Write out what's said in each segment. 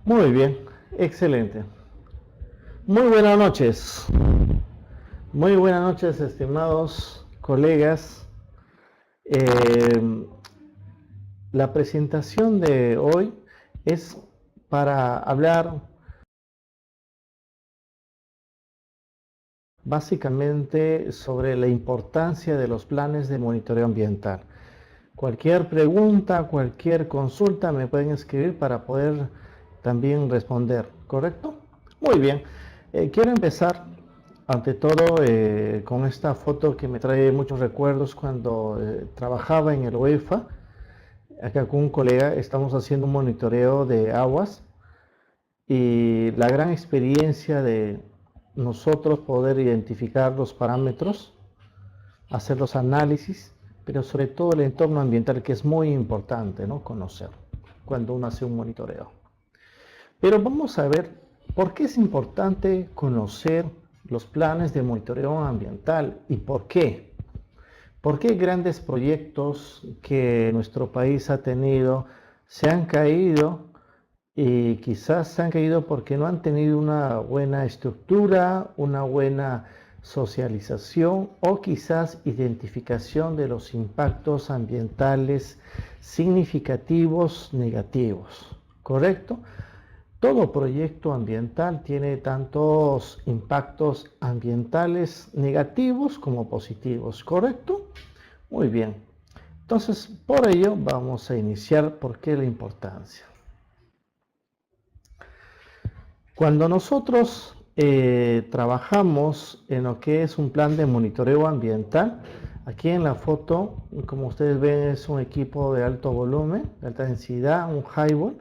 Muy bien, excelente. Muy buenas noches. Muy buenas noches, estimados colegas. Eh, la presentación de hoy es para hablar básicamente sobre la importancia de los planes de monitoreo ambiental. Cualquier pregunta, cualquier consulta me pueden escribir para poder también responder, ¿correcto? Muy bien. Quiero empezar ante todo con esta foto que me trae muchos recuerdos cuando trabajaba en el UEFA. Acá con un colega estamos haciendo un monitoreo de aguas y la gran experiencia de nosotros poder identificar los parámetros, hacer los análisis, pero sobre todo el entorno ambiental, que es muy importante, ¿no?, conocer cuando uno hace un monitoreo. Pero vamos a ver por qué es importante conocer los planes de monitoreo ambiental y por qué. ¿Por qué grandes proyectos que nuestro país ha tenido se han caído? Y quizás se han caído porque no han tenido una buena estructura, una buena socialización o quizás identificación de los impactos ambientales significativos negativos, ¿correcto? Todo proyecto ambiental tiene tantos impactos ambientales negativos como positivos, ¿correcto? Muy bien. Entonces, por ello vamos a iniciar por qué la importancia. Cuando nosotros trabajamos en lo que es un plan de monitoreo ambiental, aquí en la foto, como ustedes ven, es un equipo de alto volumen, de alta densidad, un highball,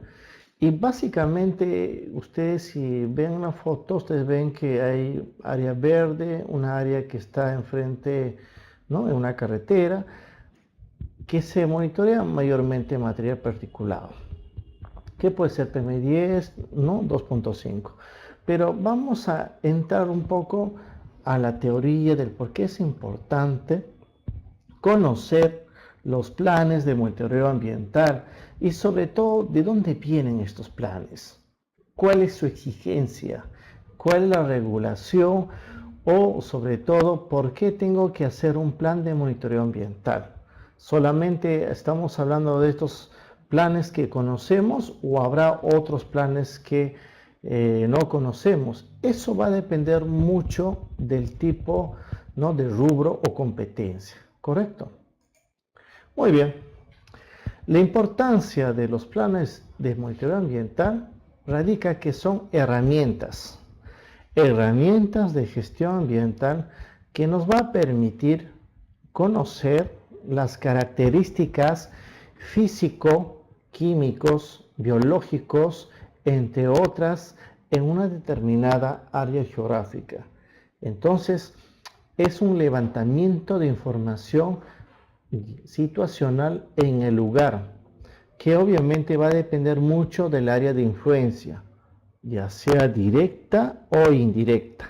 y básicamente ustedes, si ven la foto, ustedes ven que hay área verde, una área que está enfrente, ¿no?, en una carretera, que se monitorea mayormente material particulado, que puede ser PM10, ¿no?, 2.5. Pero vamos a entrar un poco a la teoría del por qué es importante conocer los planes de monitoreo ambiental y sobre todo de dónde vienen estos planes, cuál es su exigencia, cuál es la regulación o sobre todo por qué tengo que hacer un plan de monitoreo ambiental. ¿Solamente estamos hablando de estos planes que conocemos o habrá otros planes que no conocemos? Eso va a depender mucho del tipo, ¿no?, de rubro o competencia, ¿correcto? Muy bien. La importancia de los planes de monitoreo ambiental radica que son herramientas de gestión ambiental que nos va a permitir conocer las características físico, químicos, biológicos, entre otras, en una determinada área geográfica. Entonces, es un levantamiento de información situacional en el lugar, que obviamente va a depender mucho del área de influencia, ya sea directa o indirecta.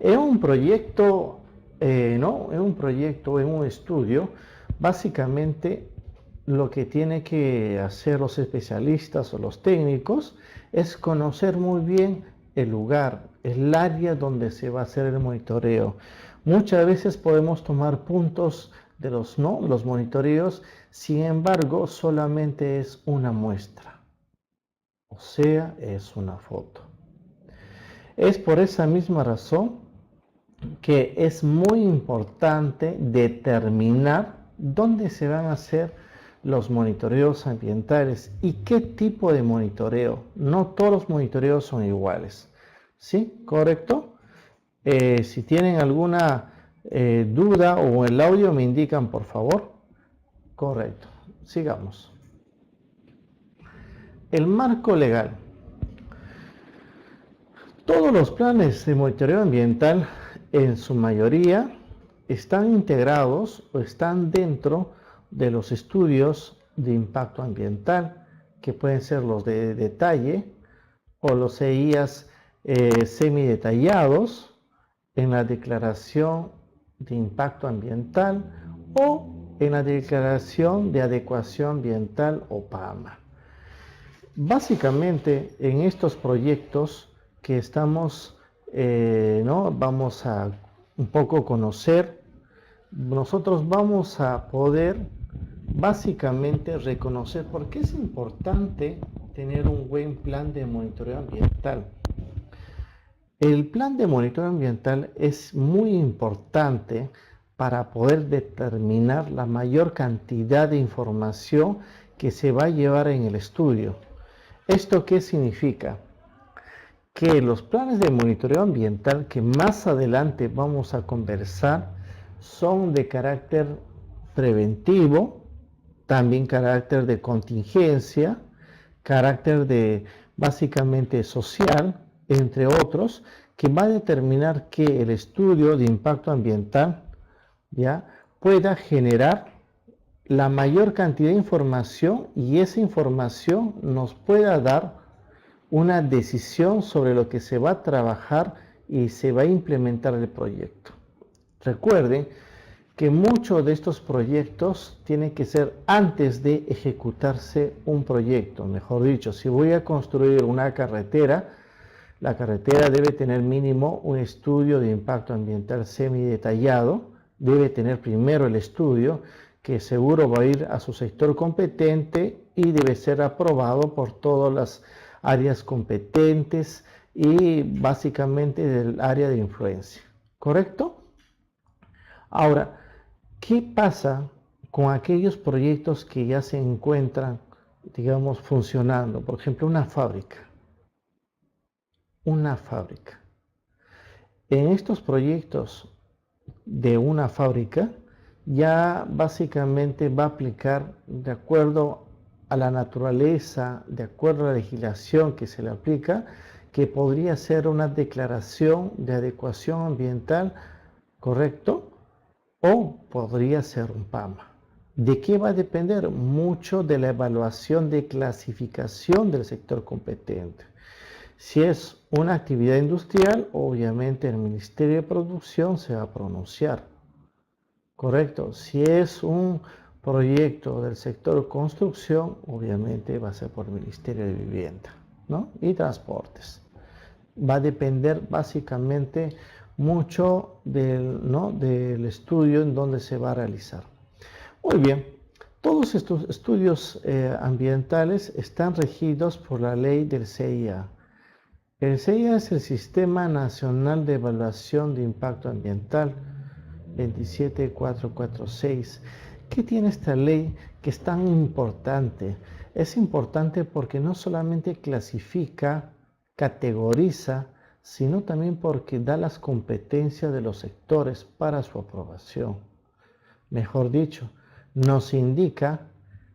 En un proyecto, en un estudio, básicamente lo que tiene que hacer los especialistas o los técnicos es conocer muy bien el lugar, el área donde se va a hacer el monitoreo. Muchas veces podemos tomar puntos de los monitoreos, sin embargo, solamente es una muestra, o sea, es una foto. Es por esa misma razón que es muy importante determinar dónde se van a hacer los monitoreos ambientales y qué tipo de monitoreo. No todos los monitoreos son iguales. ¿Sí? ¿Correcto? Si tienen alguna duda o el audio me indican, por favor. Correcto. Sigamos. El marco legal. Todos los planes de monitoreo ambiental, en su mayoría, están integrados o están dentro de los estudios de impacto ambiental, que pueden ser los de detalle o los EIAs semidetallados en la declaración de impacto ambiental o en la declaración de adecuación ambiental o PAMA. Básicamente, en estos proyectos que estamos, ¿no? Vamos a un poco conocer, nosotros vamos a poder básicamente reconocer por qué es importante tener un buen plan de monitoreo ambiental. El plan de monitoreo ambiental es muy importante para poder determinar la mayor cantidad de información que se va a llevar en el estudio. ¿Esto qué significa? Que los planes de monitoreo ambiental que más adelante vamos a conversar son de carácter preventivo, también carácter de contingencia, carácter de básicamente social, entre otros, que va a determinar que el estudio de impacto ambiental ya pueda generar la mayor cantidad de información y esa información nos pueda dar una decisión sobre lo que se va a trabajar y se va a implementar el proyecto. Recuerden que muchos de estos proyectos tienen que ser antes de ejecutarse un proyecto. Mejor dicho, si voy a construir una carretera, la carretera debe tener mínimo un estudio de impacto ambiental semidetallado. Debe tener primero el estudio, que seguro va a ir a su sector competente y debe ser aprobado por todas las áreas competentes y básicamente del área de influencia. ¿Correcto? Ahora, ¿qué pasa con aquellos proyectos que ya se encuentran, digamos, funcionando? Por ejemplo, una fábrica. Una fábrica. En estos proyectos de una fábrica, ya básicamente va a aplicar de acuerdo a la naturaleza, de acuerdo a la legislación que se le aplica, que podría ser una declaración de adecuación ambiental, ¿correcto? O podría ser un PAMA. ¿De qué va a depender? Mucho de la evaluación de clasificación del sector competente. Si es una actividad industrial, obviamente el Ministerio de Producción se va a pronunciar. Correcto. Si es un proyecto del sector construcción, obviamente va a ser por el Ministerio de Vivienda, ¿no? Y Transportes. Va a depender básicamente mucho del estudio en donde se va a realizar. Muy bien, todos estos estudios ambientales están regidos por la ley del CIA. El CIA es el Sistema Nacional de Evaluación de Impacto Ambiental 27446. ¿Qué tiene esta ley que es tan importante? Es importante porque no solamente clasifica, categoriza, sino también porque da las competencias de los sectores para su aprobación. Mejor dicho, nos indica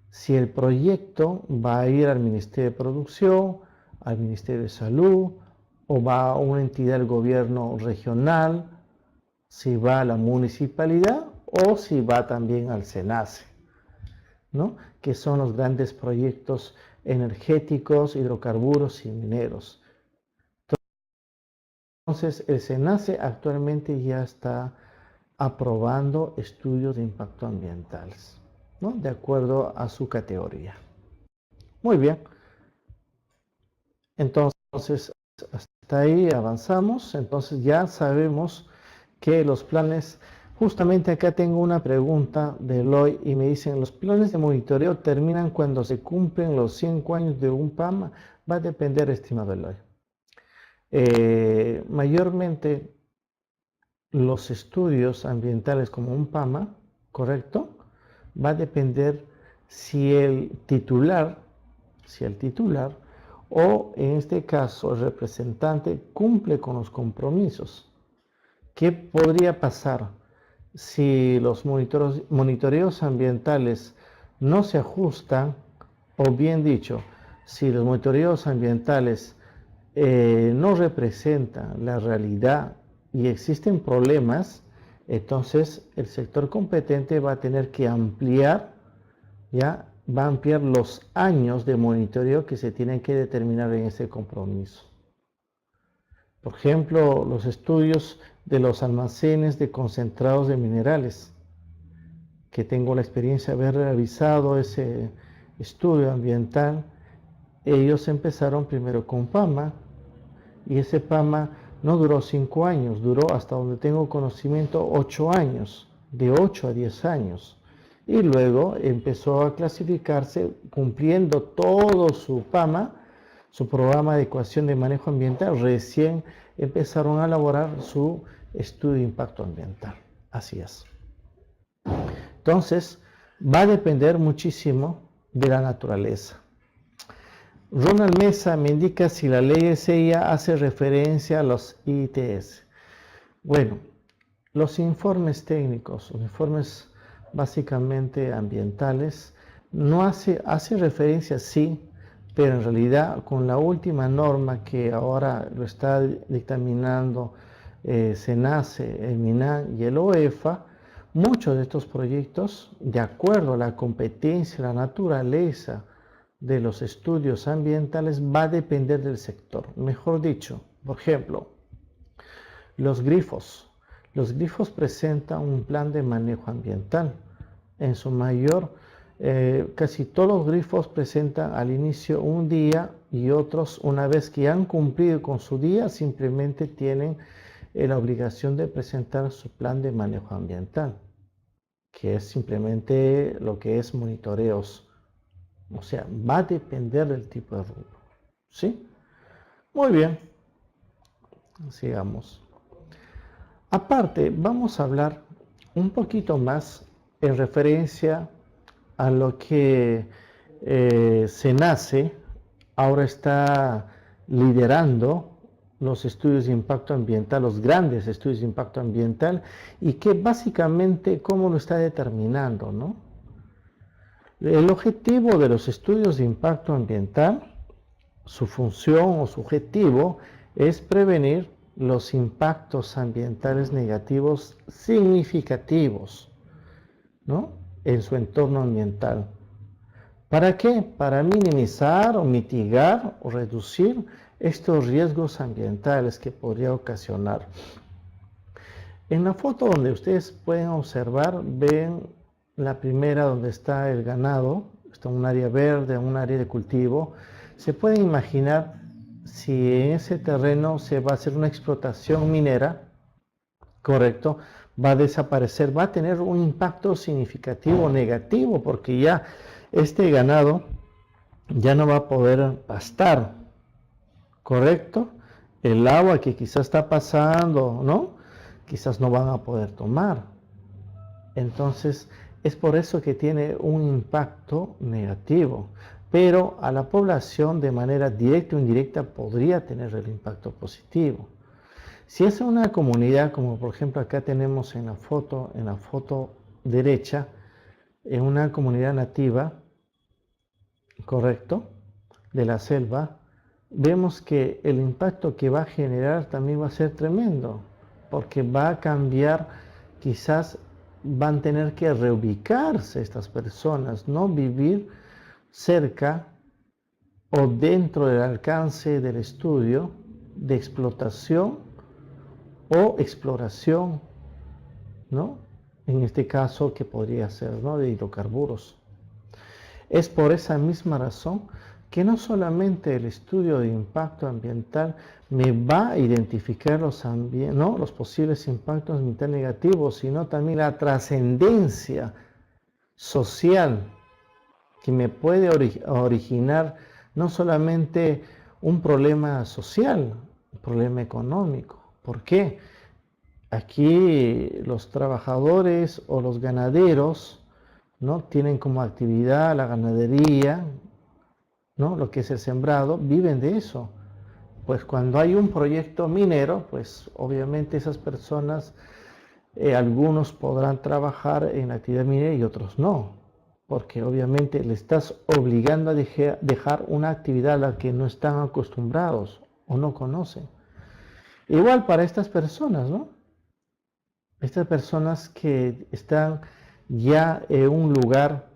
si el proyecto va a ir al Ministerio de Producción, al Ministerio de Salud, o va a una entidad del gobierno regional, si va a la municipalidad o si va también al SENACE, ¿no? Que son los grandes proyectos energéticos, hidrocarburos y mineros. Entonces, el SENACE actualmente ya está aprobando estudios de impacto ambientales, ¿no? De acuerdo a su categoría. Muy bien. Entonces, hasta ahí avanzamos. Entonces, ya sabemos que los planes, justamente acá tengo una pregunta de Eloy y me dicen, ¿los planes de monitoreo terminan cuando se cumplen los 5 años de un PAMA? Va a depender, estimado Eloy. Mayormente los estudios ambientales como un PAMA, ¿correcto? Va a depender si el titular o en este caso el representante cumple con los compromisos. ¿Qué podría pasar si los monitoreos ambientales no se ajustan? O bien dicho, si los monitoreos ambientales no representan la realidad y existen problemas, entonces el sector competente va a tener que ampliar, ya va a ampliar los años de monitoreo que se tienen que determinar en ese compromiso. Por ejemplo, los estudios de los almacenes de concentrados de minerales, que tengo la experiencia de haber realizado ese estudio ambiental ellos empezaron primero con PAMA, y ese PAMA no duró 5 años, duró, hasta donde tengo conocimiento, 8 años, de 8 a 10 años. Y luego empezó a clasificarse cumpliendo todo su PAMA, su programa de ecuación de manejo ambiental. Recién empezaron a elaborar su estudio de impacto ambiental. Así es. Entonces, va a depender muchísimo de la naturaleza. Ronald Mesa me indica si la ley SEIA hace referencia a los ITS. Bueno, los informes técnicos, los informes básicamente ambientales, no hace referencia, sí, pero en realidad con la última norma que ahora lo está dictaminando SENACE, el MINAN y el OEFA, muchos de estos proyectos, de acuerdo a la competencia, la naturaleza de los estudios ambientales, va a depender del sector. Mejor dicho, por ejemplo, los grifos. Los grifos presentan un plan de manejo ambiental. En su mayor, casi todos los grifos presentan al inicio un día, y otros, una vez que han cumplido con su día, simplemente tienen la obligación de presentar su plan de manejo ambiental, que es simplemente lo que es monitoreos. O sea, va a depender del tipo de rubro. ¿Sí? Muy bien. Sigamos. Aparte, vamos a hablar un poquito más en referencia a lo que SENACE ahora está liderando los estudios de impacto ambiental, los grandes estudios de impacto ambiental, y que básicamente cómo lo está determinando, ¿no? El objetivo de los estudios de impacto ambiental, su función o su objetivo, es prevenir los impactos ambientales negativos significativos, ¿no?, en su entorno ambiental. ¿Para qué? Para minimizar o mitigar o reducir estos riesgos ambientales que podría ocasionar. En la foto donde ustedes pueden observar, ven la primera donde está el ganado, está un área verde, un área de cultivo. Se pueden imaginar si en ese terreno se va a hacer una explotación minera, correcto, va a desaparecer, va a tener un impacto significativo negativo, porque ya este ganado ya no va a poder pastar, correcto. El agua que quizás está pasando, ¿no?, quizás no van a poder tomar. Entonces, es por eso que tiene un impacto negativo. Pero a la población, de manera directa o indirecta, podría tener el impacto positivo. Si es una comunidad, como por ejemplo acá tenemos en la foto derecha, en una comunidad nativa, correcto, de la selva, vemos que el impacto que va a generar también va a ser tremendo, porque va a cambiar, quizás van a tener que reubicarse estas personas, no vivir cerca o dentro del alcance del estudio de explotación o exploración, ¿no? En este caso, que podría ser, ¿no?, de hidrocarburos. Es por esa misma razón que no solamente el estudio de impacto ambiental me va a identificar los posibles impactos ambientales negativos, sino también la trascendencia social que me puede originar no solamente un problema social, un problema económico. ¿Por qué? Aquí los trabajadores o los ganaderos, ¿no?, tienen como actividad la ganadería, ¿no?, lo que es el sembrado, viven de eso. Pues cuando hay un proyecto minero, pues obviamente esas personas, algunos podrán trabajar en la actividad minera y otros no, porque obviamente le estás obligando a dejar una actividad a la que no están acostumbrados o no conocen. Igual para estas personas, ¿no? Estas personas que están ya en un lugar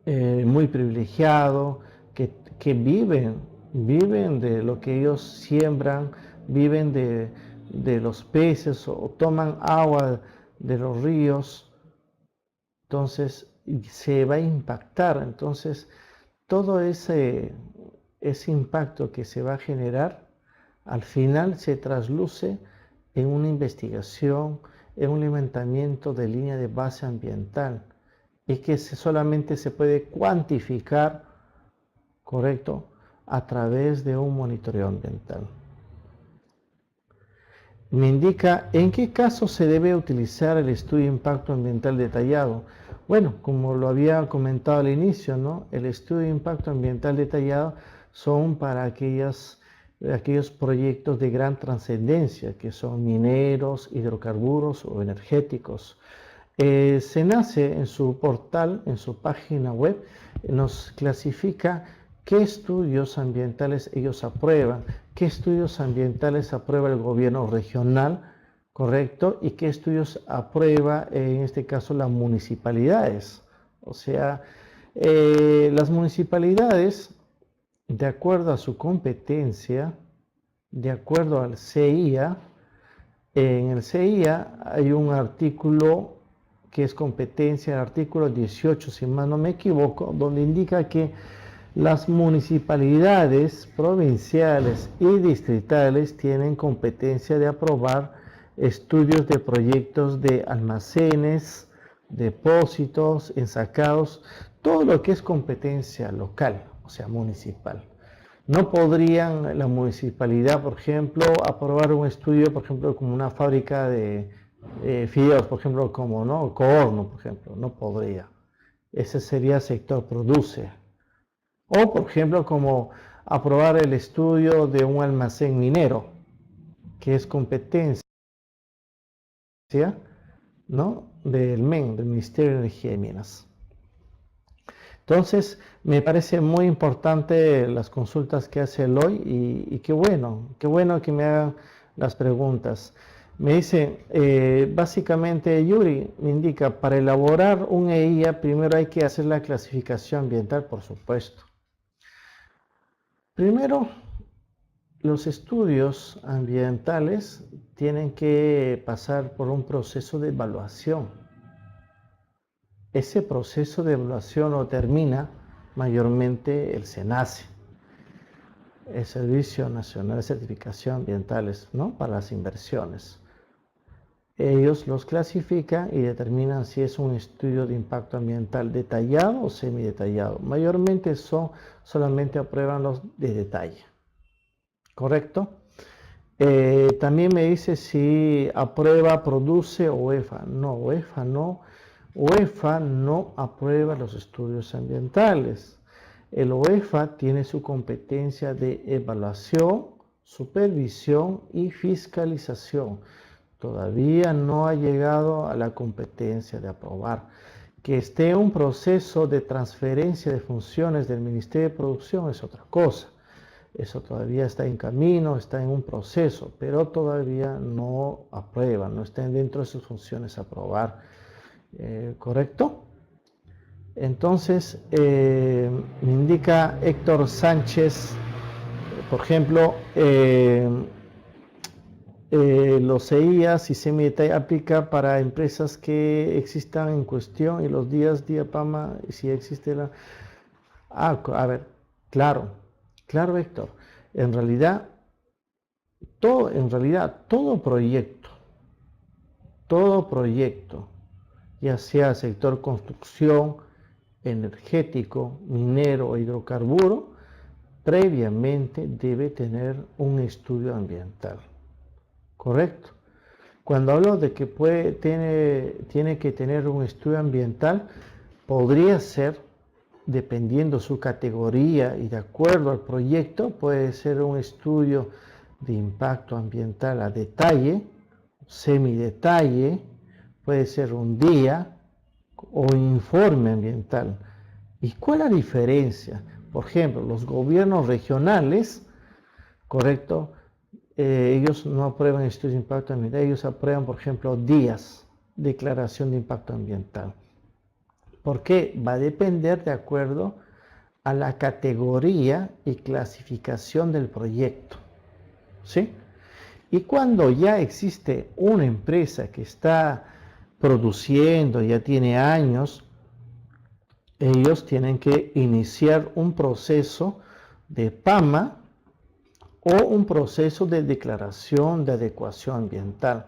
muy privilegiado, que viven de lo que ellos siembran, viven de los peces o toman agua de los ríos, entonces se va a impactar. Entonces todo ese ese impacto que se va a generar, al final se trasluce en una investigación, en un levantamiento de línea de base ambiental, y que solamente se puede cuantificar, correcto, a través de un monitoreo ambiental. Me indica en qué caso se debe utilizar el estudio de impacto ambiental detallado. Bueno, como lo había comentado al inicio, ¿no? El estudio de impacto ambiental detallado son para aquellos proyectos de gran trascendencia, que son mineros, hidrocarburos o energéticos. SENACE en su portal, en su página web, nos clasifica qué estudios ambientales ellos aprueban, qué estudios ambientales aprueba el gobierno regional, correcto, y qué estudios aprueba, en este caso, las municipalidades. O sea, las municipalidades, de acuerdo a su competencia, de acuerdo al CIA, en el CIA hay un artículo que es competencia, el artículo 18, si mal no me equivoco, donde indica que las municipalidades provinciales y distritales tienen competencia de aprobar estudios de proyectos de almacenes, depósitos, ensacados, todo lo que es competencia local, o sea, municipal. No podrían la municipalidad, por ejemplo, aprobar un estudio, por ejemplo, como una fábrica de fideos, por ejemplo, como, ¿no? Coorno, por ejemplo, no podría. Ese sería sector produce. O, por ejemplo, como aprobar el estudio de un almacén minero, que es competencia, ¿no? Del MEN, del Ministerio de Energía y Minas. Entonces, me parece muy importante las consultas que hace Eloy y qué bueno que me hagan las preguntas. Me dice, básicamente Yuri me indica, para elaborar un EIA primero hay que hacer la clasificación ambiental, por supuesto. Primero, los estudios ambientales tienen que pasar por un proceso de evaluación. Ese proceso de evaluación lo termina mayormente el SENACE, el Servicio Nacional de Certificación Ambientales, ¿no? Para las inversiones. Ellos los clasifican y determinan si es un estudio de impacto ambiental detallado o semidetallado. Mayormente solamente aprueban los de detalle. ¿Correcto? También me dice si aprueba, produce UEFA. No, UEFA no. UEFA no aprueba los estudios ambientales. El UEFA tiene su competencia de evaluación, supervisión y fiscalización. Todavía no ha llegado a la competencia de aprobar. Que esté un proceso de transferencia de funciones del Ministerio de Producción es otra cosa. Eso todavía está en camino, está en un proceso, pero todavía no aprueba, no está dentro de sus funciones aprobar. ¿Correcto? Entonces, me indica Héctor Sánchez, por ejemplo, los EIAs y semidetalle aplica para empresas que existan en cuestión y los días Diapama, si existe la... a ver, claro, Héctor, en realidad todo proyecto, ya sea sector construcción, energético, minero o hidrocarburo, previamente debe tener un estudio ambiental. ¿Correcto? Cuando hablo de que tiene que tener un estudio ambiental, podría ser, dependiendo su categoría y de acuerdo al proyecto, puede ser un estudio de impacto ambiental a detalle, semidetalle, puede ser un día o informe ambiental. ¿Y cuál es la diferencia? Por ejemplo, los gobiernos regionales, ¿correcto? Ellos no aprueban estudios de impacto ambiental, ellos aprueban, por ejemplo, días, declaración de impacto ambiental. ¿Por qué? Va a depender de acuerdo a la categoría y clasificación del proyecto. ¿Sí? Y cuando ya existe una empresa que está produciendo, ya tiene años, ellos tienen que iniciar un proceso de PAMA o un proceso de declaración de adecuación ambiental.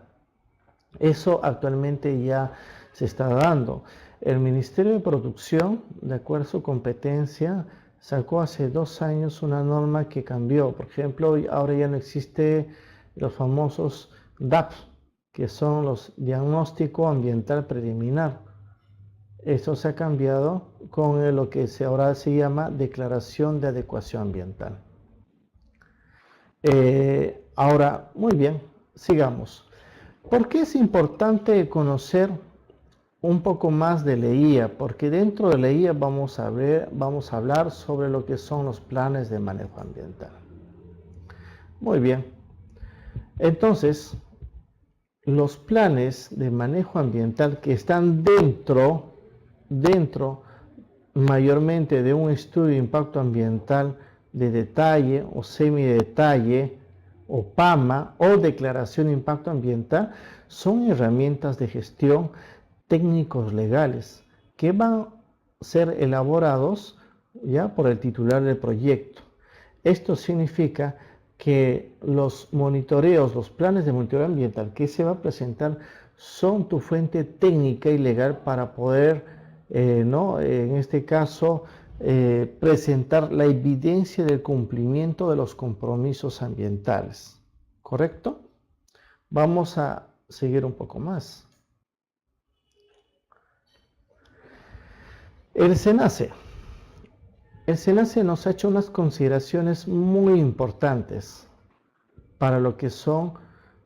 Eso actualmente ya se está dando. El Ministerio de Producción, de acuerdo a su competencia, sacó hace 2 años una norma que cambió. Por ejemplo, ahora ya no existe los famosos DAP, que son los diagnóstico ambiental preliminar. Eso se ha cambiado con lo que ahora se llama declaración de adecuación ambiental. Ahora, muy bien, sigamos. ¿Por qué es importante conocer un poco más de la IA? Porque dentro de la IA vamos a hablar sobre lo que son los planes de manejo ambiental. Muy bien. Entonces, los planes de manejo ambiental que están dentro mayormente de un estudio de impacto ambiental de detalle o semidetalle o PAMA o declaración de impacto ambiental son herramientas de gestión técnicos legales que van a ser elaborados ya por el titular del proyecto. Esto significa que los monitoreos, los planes de monitoreo ambiental que se va a presentar son tu fuente técnica y legal para poder, en este caso, presentar la evidencia del cumplimiento de los compromisos ambientales. ¿Correcto? Vamos a seguir un poco más. El SENACE. El SENACE nos ha hecho unas consideraciones muy importantes para lo que son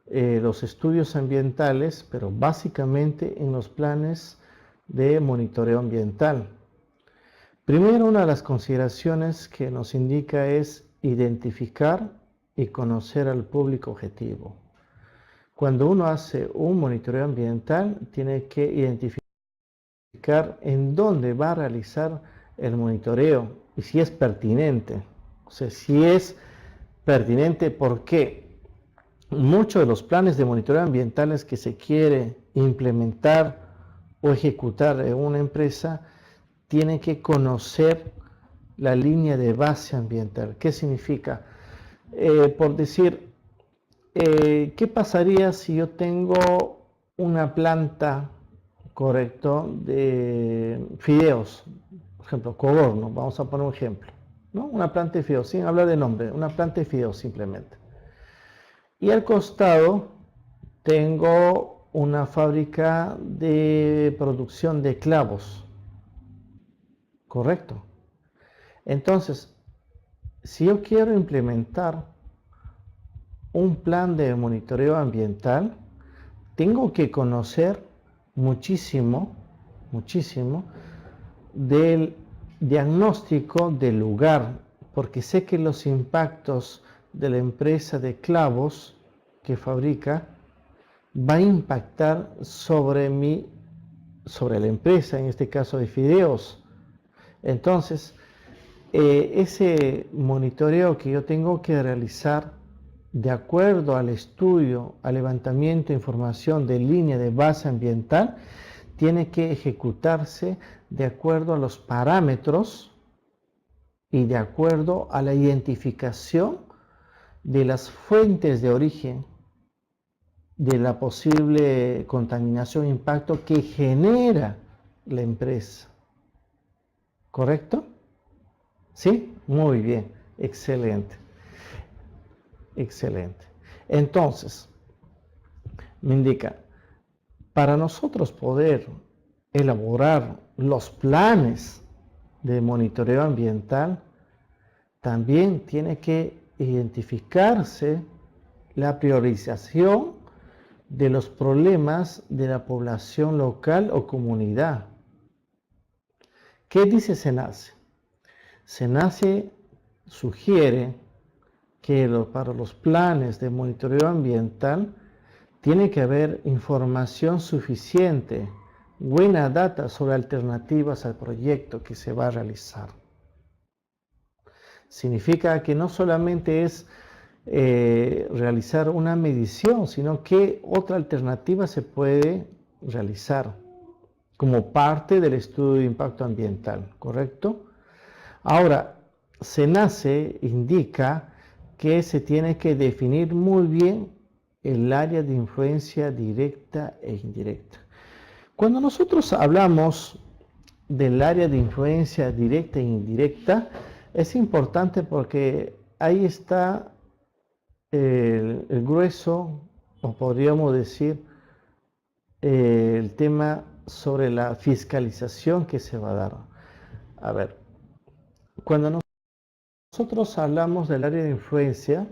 los estudios ambientales, pero básicamente en los planes de monitoreo ambiental. Primero, una de las consideraciones que nos indica es identificar y conocer al público objetivo. Cuando uno hace un monitoreo ambiental, tiene que identificar en dónde va a realizar el monitoreo y si es pertinente. O sea, si es pertinente, ¿por qué? Muchos de los planes de monitoreo ambientales que se quiere implementar o ejecutar en una empresa tienen que conocer la línea de base ambiental. ¿Qué significa? Por decir, ¿qué pasaría si yo tengo una planta, correcto, de fideos? Por ejemplo, Coborno, vamos a poner un ejemplo, ¿no? Una planta de fideos, sin hablar de nombre, una planta de fideos simplemente. Y al costado tengo una fábrica de producción de clavos, ¿correcto? Entonces, si yo quiero implementar un plan de monitoreo ambiental, tengo que conocer muchísimo del diagnóstico del lugar, porque sé que los impactos de la empresa de clavos que fabrica va a impactar sobre la empresa, en este caso de fideos. Entonces, ese monitoreo que yo tengo que realizar de acuerdo al estudio, al levantamiento de información de línea de base ambiental, tiene que ejecutarse de acuerdo a los parámetros y de acuerdo a la identificación de las fuentes de origen de la posible contaminación e impacto que genera la empresa. ¿Correcto? ¿Sí? Muy bien. Excelente. Excelente. Entonces, me indica, para nosotros poder elaborar los planes de monitoreo ambiental, también tiene que identificarse la priorización de los problemas de la población local o comunidad. ¿Qué dice SENACE? SENACE sugiere que para los planes de monitoreo ambiental tiene que haber información suficiente, buena data sobre alternativas al proyecto que se va a realizar. Significa que no solamente es realizar una medición, sino que otra alternativa se puede realizar como parte del estudio de impacto ambiental, ¿correcto? Ahora, SENACE indica que se tiene que definir muy bien el área de influencia directa e indirecta. Cuando nosotros hablamos del área de influencia directa e indirecta, es importante porque ahí está el grueso, o podríamos decir, el tema sobre la fiscalización que se va a dar. A ver, cuando nosotros hablamos del área de influencia,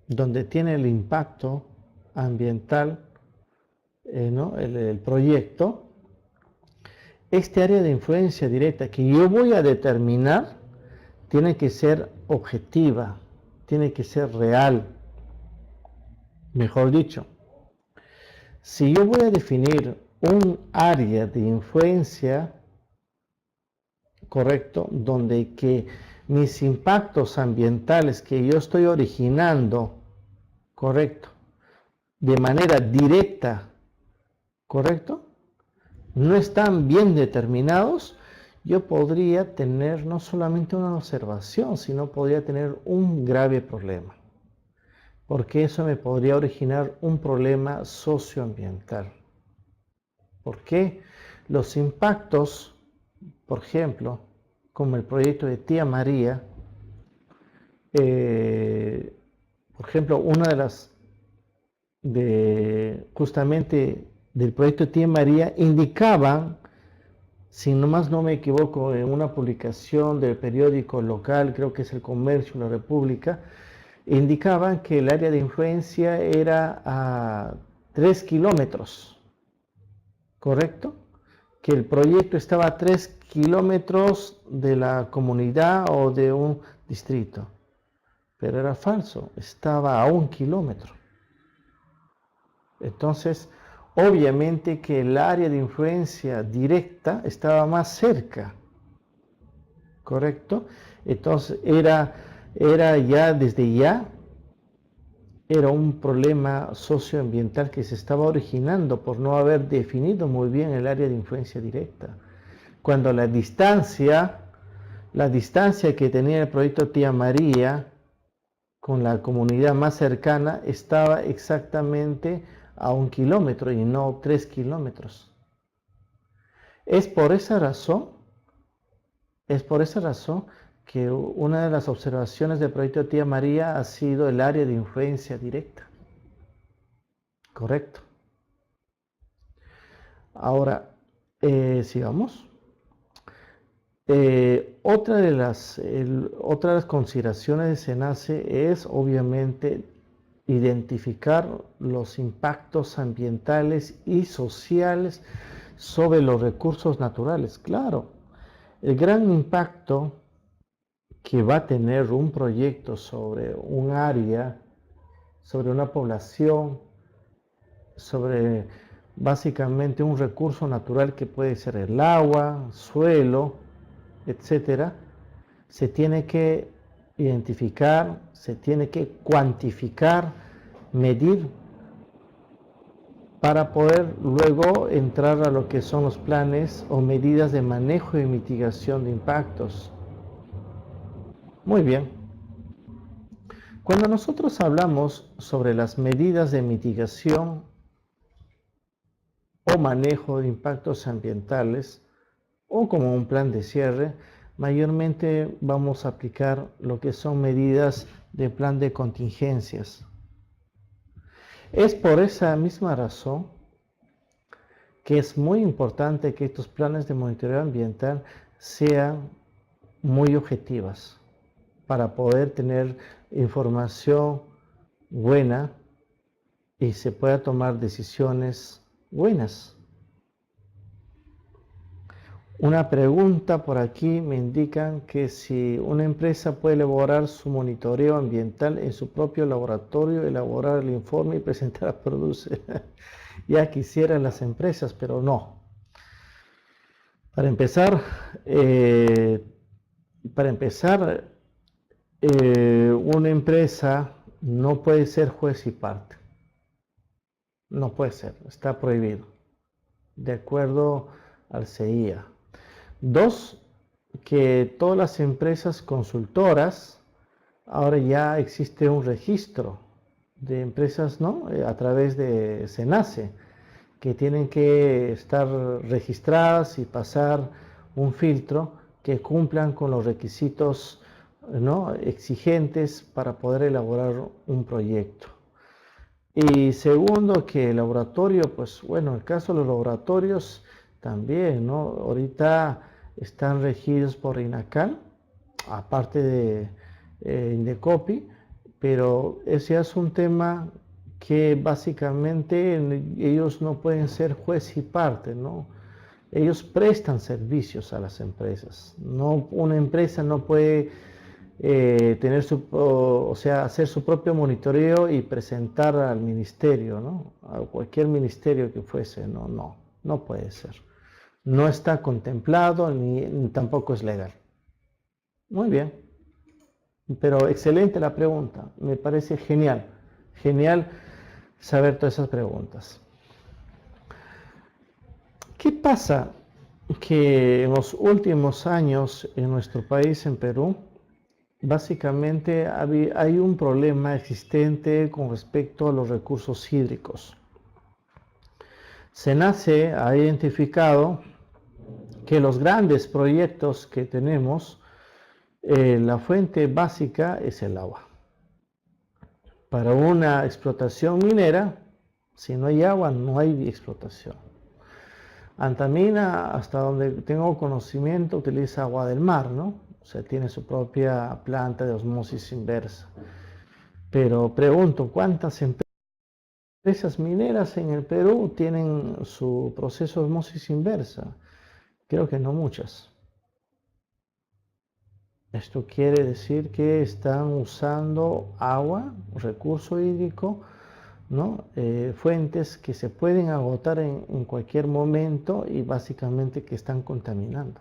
donde tiene el impacto ambiental, ¿no? el proyecto, este área de influencia directa que yo voy a determinar tiene que ser objetiva, tiene que ser real. Mejor dicho, si yo voy a definir un área de influencia, correcto, donde que mis impactos ambientales que yo estoy originando, correcto, de manera directa, correcto, no están bien determinados, yo podría tener no solamente una observación, sino podría tener un grave problema, porque eso me podría originar un problema socioambiental. ¿Por qué? Los impactos, por ejemplo, como el proyecto de Tía María, por ejemplo, una de las, justamente del proyecto de Tía María, indicaban, si nomás no me equivoco, en una publicación del periódico local, creo que es El Comercio, La República, indicaban que el área de influencia era a 3 kilómetros, ¿correcto? Que el proyecto estaba a 3 kilómetros de la comunidad o de un distrito. Pero era falso, estaba a 1 kilómetro. Entonces, obviamente que el área de influencia directa estaba más cerca, ¿correcto? Entonces, era ya, desde ya, era un problema socioambiental que se estaba originando por no haber definido muy bien el área de influencia directa. Cuando la distancia que tenía el proyecto Tía María con la comunidad más cercana estaba exactamente a 1 kilómetro y no 3 kilómetros. Es por esa razón que una de las observaciones del proyecto Tía María ha sido el área de influencia directa. Correcto. Ahora, sigamos. Otra de las consideraciones de SENACE es obviamente identificar los impactos ambientales y sociales sobre los recursos naturales. Claro, el gran impacto que va a tener un proyecto sobre un área, sobre una población, sobre básicamente un recurso natural que puede ser el agua, suelo, etcétera, se tiene que identificar, se tiene que cuantificar, medir para poder luego entrar a lo que son los planes o medidas de manejo y mitigación de impactos. Muy bien. Cuando nosotros hablamos sobre las medidas de mitigación o manejo de impactos ambientales o como un plan de cierre, mayormente vamos a aplicar lo que son medidas de plan de contingencias. Es por esa misma razón que es muy importante que estos planes de monitoreo ambiental sean muy objetivas para poder tener información buena y se pueda tomar decisiones buenas. Una pregunta por aquí me indican que si una empresa puede elaborar su monitoreo ambiental en su propio laboratorio, elaborar el informe y presentar a Produce. Ya quisieran las empresas, pero no. Para empezar, una empresa no puede ser juez y parte. No puede ser, está prohibido, de acuerdo al CIA. 2, que todas las empresas consultoras, ahora ya existe un registro de empresas, ¿no? A través de SENACE, que tienen que estar registradas y pasar un filtro que cumplan con los requisitos, ¿no?, exigentes para poder elaborar un proyecto. Y segundo, que el laboratorio, pues bueno, en el caso de los laboratorios también, ¿no? Ahorita están regidos por INACAL, aparte de Indecopi, pero ese ya es un tema que básicamente ellos no pueden ser juez y parte, ¿no? Ellos prestan servicios a las empresas. No, una empresa no puede tener o sea, hacer su propio monitoreo y presentar al ministerio, ¿no? A cualquier ministerio que fuese, no puede ser. No está contemplado ni tampoco es legal. Muy bien, pero excelente la pregunta, me parece genial, genial saber todas esas preguntas. ¿Qué pasa? Que en los últimos años en nuestro país, en Perú, básicamente hay un problema existente con respecto a los recursos hídricos. SENACE ha identificado que los grandes proyectos que tenemos, la fuente básica es el agua. Para una explotación minera, si no hay agua, no hay explotación. Antamina, hasta donde tengo conocimiento, utiliza agua del mar, ¿no? O sea, tiene su propia planta de osmosis inversa. Pero pregunto, ¿cuántas empresas mineras en el Perú tienen su proceso de osmosis inversa? Creo que no muchas. Esto quiere decir que están usando agua, recurso hídrico, ¿no? Fuentes que se pueden agotar en cualquier momento y básicamente que están contaminando.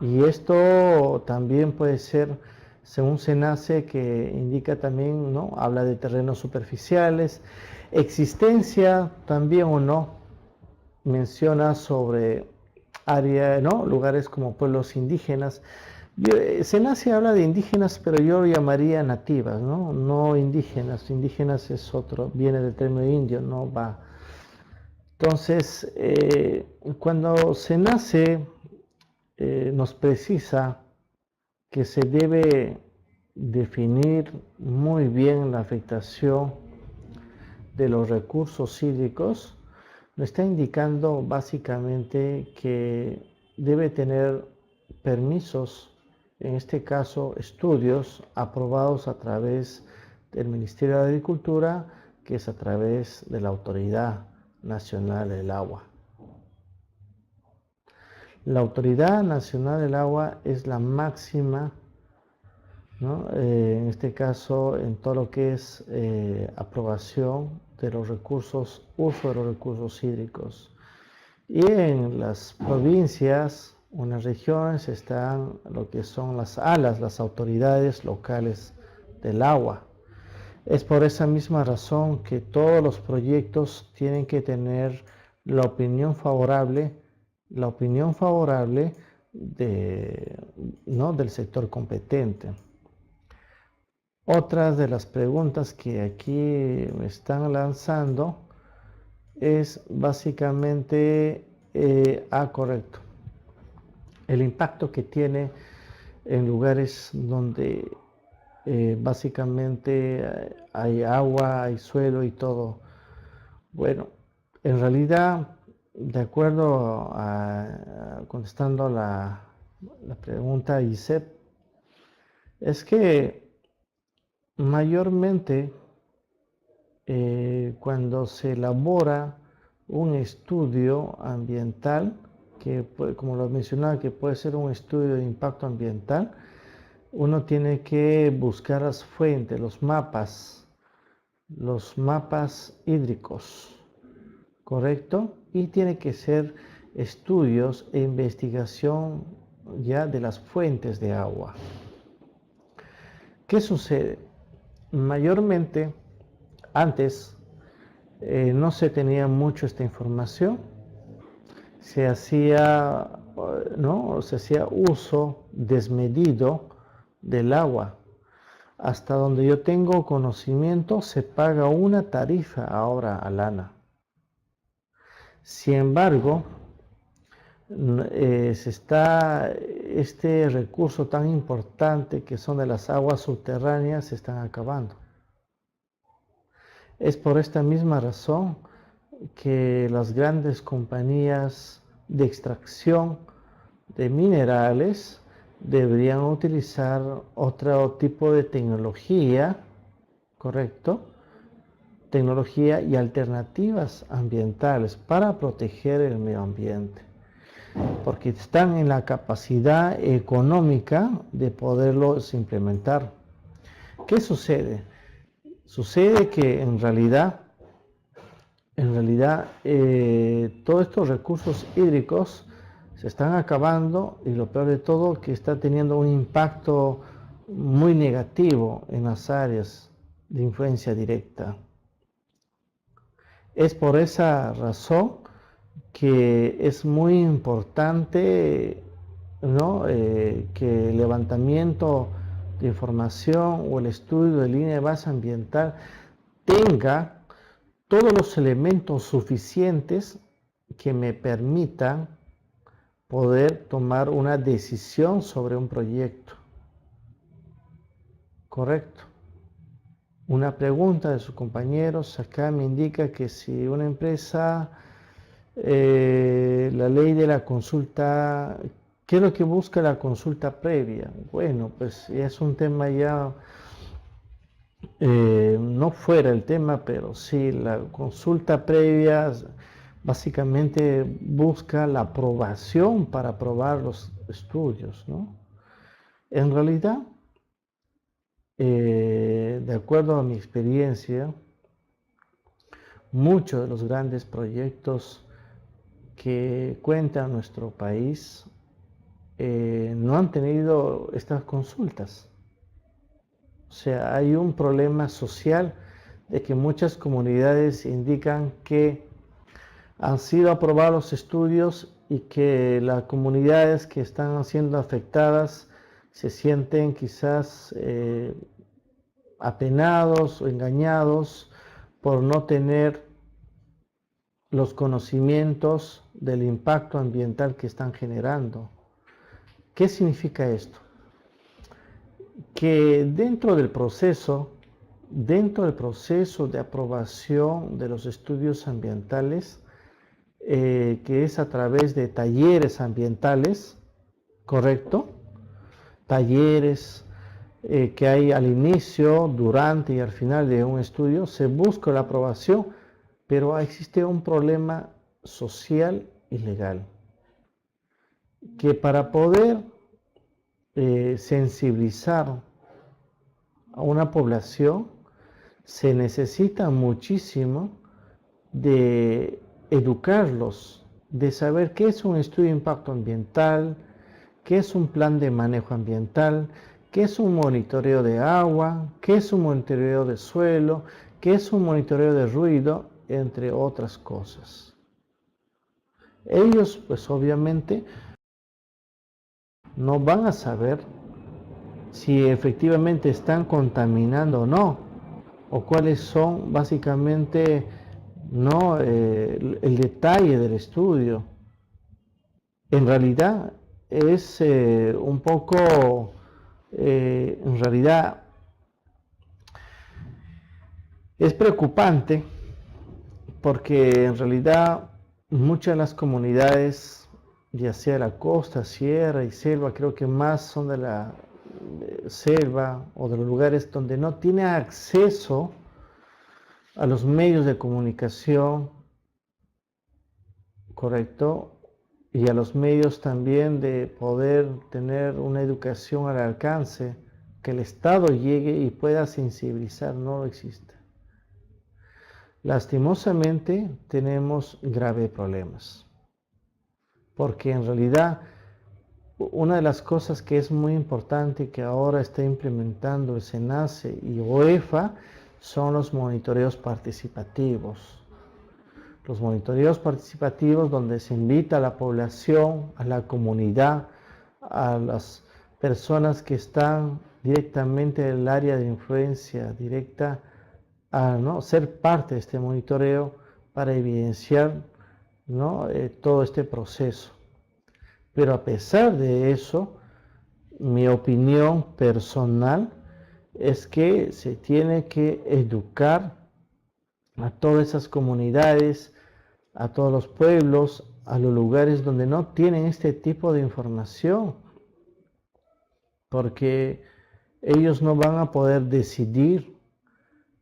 Y esto también puede ser, según SENACE, que indica también, ¿no? Habla de terrenos superficiales, existencia también o no, menciona sobre área, ¿no? Lugares como pueblos indígenas. SENACE habla de indígenas, pero yo lo llamaría nativas, ¿no? No indígenas. Indígenas es otro, viene del término indio, no va. Entonces, cuando SENACE nos precisa que se debe definir muy bien la afectación de los recursos hídricos, nos está indicando básicamente que debe tener permisos, en este caso estudios aprobados a través del Ministerio de Agricultura, que es a través de la Autoridad Nacional del Agua. La Autoridad Nacional del Agua es la máxima, ¿no? En este caso, en todo lo que es aprobación de los recursos, uso de los recursos hídricos. Y en las provincias o en las regiones están lo que son las ALAs, las autoridades locales del agua. Es por esa misma razón que todos los proyectos tienen que tener la opinión favorable ¿no? del sector competente. Otras de las preguntas que aquí me están lanzando es básicamente, correcto, el impacto que tiene en lugares donde básicamente hay agua, hay suelo y todo. Bueno, en realidad, de acuerdo contestando la pregunta ISEP, es que mayormente cuando se elabora un estudio ambiental, que como lo mencionaba, que puede ser un estudio de impacto ambiental, uno tiene que buscar las fuentes, los mapas hídricos, ¿correcto? Y tiene que ser estudios e investigación ya de las fuentes de agua. ¿Qué sucede? Mayormente, antes no se tenía mucho esta información, se hacía ¿no? Se hacía uso desmedido del agua. Hasta donde yo tengo conocimiento, se paga una tarifa ahora al ANA. Sin embargo, este recurso tan importante que son de las aguas subterráneas se están acabando. Es por esta misma razón que las grandes compañías de extracción de minerales deberían utilizar otro tipo de tecnología, ¿correcto? Tecnología y alternativas ambientales para proteger el medio ambiente, porque están en la capacidad económica de poderlos implementar. ¿Qué sucede? Sucede que en realidad todos estos recursos hídricos se están acabando, y lo peor de todo que está teniendo un impacto muy negativo en las áreas de influencia directa. Es por esa razón que es muy importante, ¿no? Que el levantamiento de información o el estudio de línea de base ambiental tenga todos los elementos suficientes que me permitan poder tomar una decisión sobre un proyecto. Correcto. Una pregunta de sus compañeros acá me indica que si una empresa, la ley de la consulta, ¿qué es lo que busca la consulta previa? Bueno, pues es un tema ya, no fuera el tema, pero sí, la consulta previa básicamente busca la aprobación para aprobar los estudios, ¿no? En realidad, de acuerdo a mi experiencia, muchos de los grandes proyectos que cuenta nuestro país no han tenido estas consultas. O sea, hay un problema social de que muchas comunidades indican que han sido aprobados los estudios y que las comunidades que están siendo afectadas se sienten quizás apenados o engañados por no tener los conocimientos del impacto ambiental que están generando. ¿Qué significa esto? Que dentro del proceso de aprobación de los estudios ambientales, que es a través de talleres ambientales, ¿correcto? Talleres que hay al inicio, durante y al final de un estudio, se busca la aprobación, pero existe un problema social y legal, que para poder sensibilizar a una población se necesita muchísimo de educarlos, de saber qué es un estudio de impacto ambiental, qué es un plan de manejo ambiental, qué es un monitoreo de agua, qué es un monitoreo de suelo, qué es un monitoreo de ruido, entre otras cosas. Ellos, pues obviamente, no van a saber si efectivamente están contaminando o no, o cuáles son básicamente, no, el detalle del estudio. En realidad es un poco, en realidad es preocupante, porque en realidad muchas de las comunidades, ya sea la costa, sierra y selva, creo que más son de la selva o de los lugares donde no tiene acceso a los medios de comunicación, correcto, y a los medios también de poder tener una educación al alcance, que el Estado llegue y pueda sensibilizar, no existe. Lastimosamente tenemos graves problemas, porque en realidad una de las cosas que es muy importante que ahora está implementando el SENACE y OEFA son los monitoreos participativos. los monitoreos participativos donde se invita a la población, a la comunidad, a las personas que están directamente en el área de influencia directa a, ¿no?, ser parte de este monitoreo para evidenciar, ¿no?, todo este proceso. Pero a pesar de eso, mi opinión personal es que se tiene que educar a todas esas comunidades, a todos los pueblos, a los lugares donde no tienen este tipo de información, porque ellos no van a poder decidir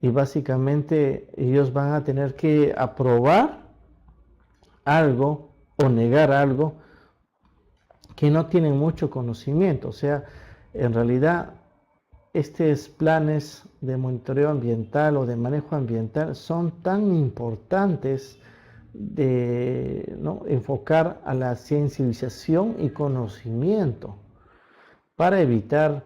y básicamente ellos van a tener que aprobar algo o negar algo que no tienen mucho conocimiento. O sea, en realidad estos planes de monitoreo ambiental o de manejo ambiental son tan importantes de, ¿no?, enfocar a la sensibilización y conocimiento para evitar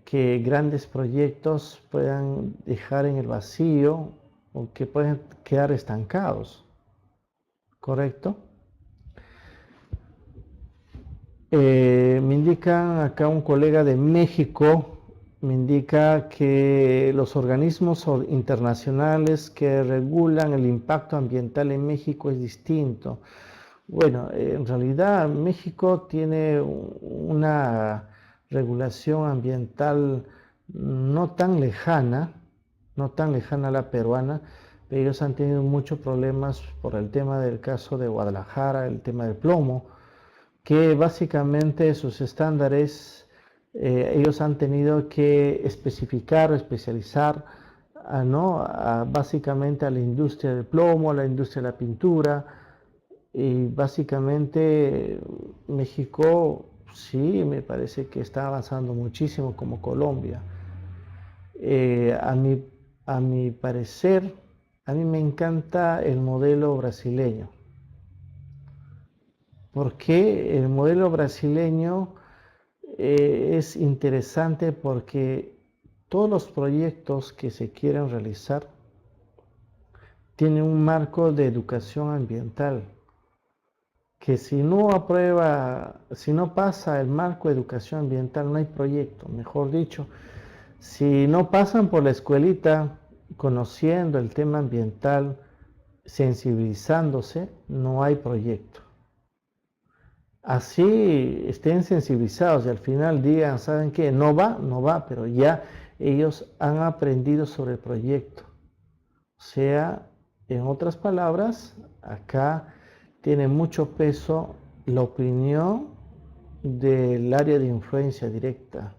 que grandes proyectos puedan dejar en el vacío o que puedan quedar estancados. ¿Correcto? Me indica acá un colega de México, me indica que los organismos internacionales que regulan el impacto ambiental en México es distinto. Bueno, en realidad México tiene una regulación ambiental no tan lejana a la peruana, pero ellos han tenido muchos problemas por el tema del caso de Guadalajara, el tema del plomo, que básicamente sus estándares, ellos han tenido que especificar o especializar, ¿no?, básicamente a la industria del plomo, a la industria de la pintura, y básicamente México sí me parece que está avanzando muchísimo como Colombia. A mi parecer, a mí me encanta el modelo brasileño. Porque el modelo brasileño es interesante porque todos los proyectos que se quieren realizar tienen un marco de educación ambiental que si no pasa el marco de educación ambiental no hay proyecto. Mejor dicho, si no pasan por la escuelita conociendo el tema ambiental, sensibilizándose, no hay proyecto. Así estén sensibilizados y al final digan, ¿saben qué? No va, pero ya ellos han aprendido sobre el proyecto. O sea, en otras palabras, acá tiene mucho peso la opinión del área de influencia directa.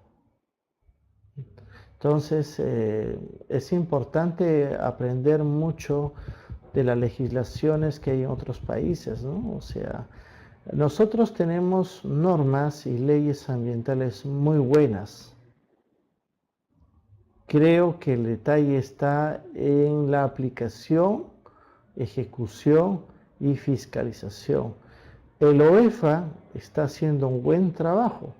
Entonces, es importante aprender mucho de las legislaciones que hay en otros países, ¿no? O sea, nosotros tenemos normas y leyes ambientales muy buenas. Creo que el detalle está en la aplicación, ejecución y fiscalización. El OEFA está haciendo un buen trabajo,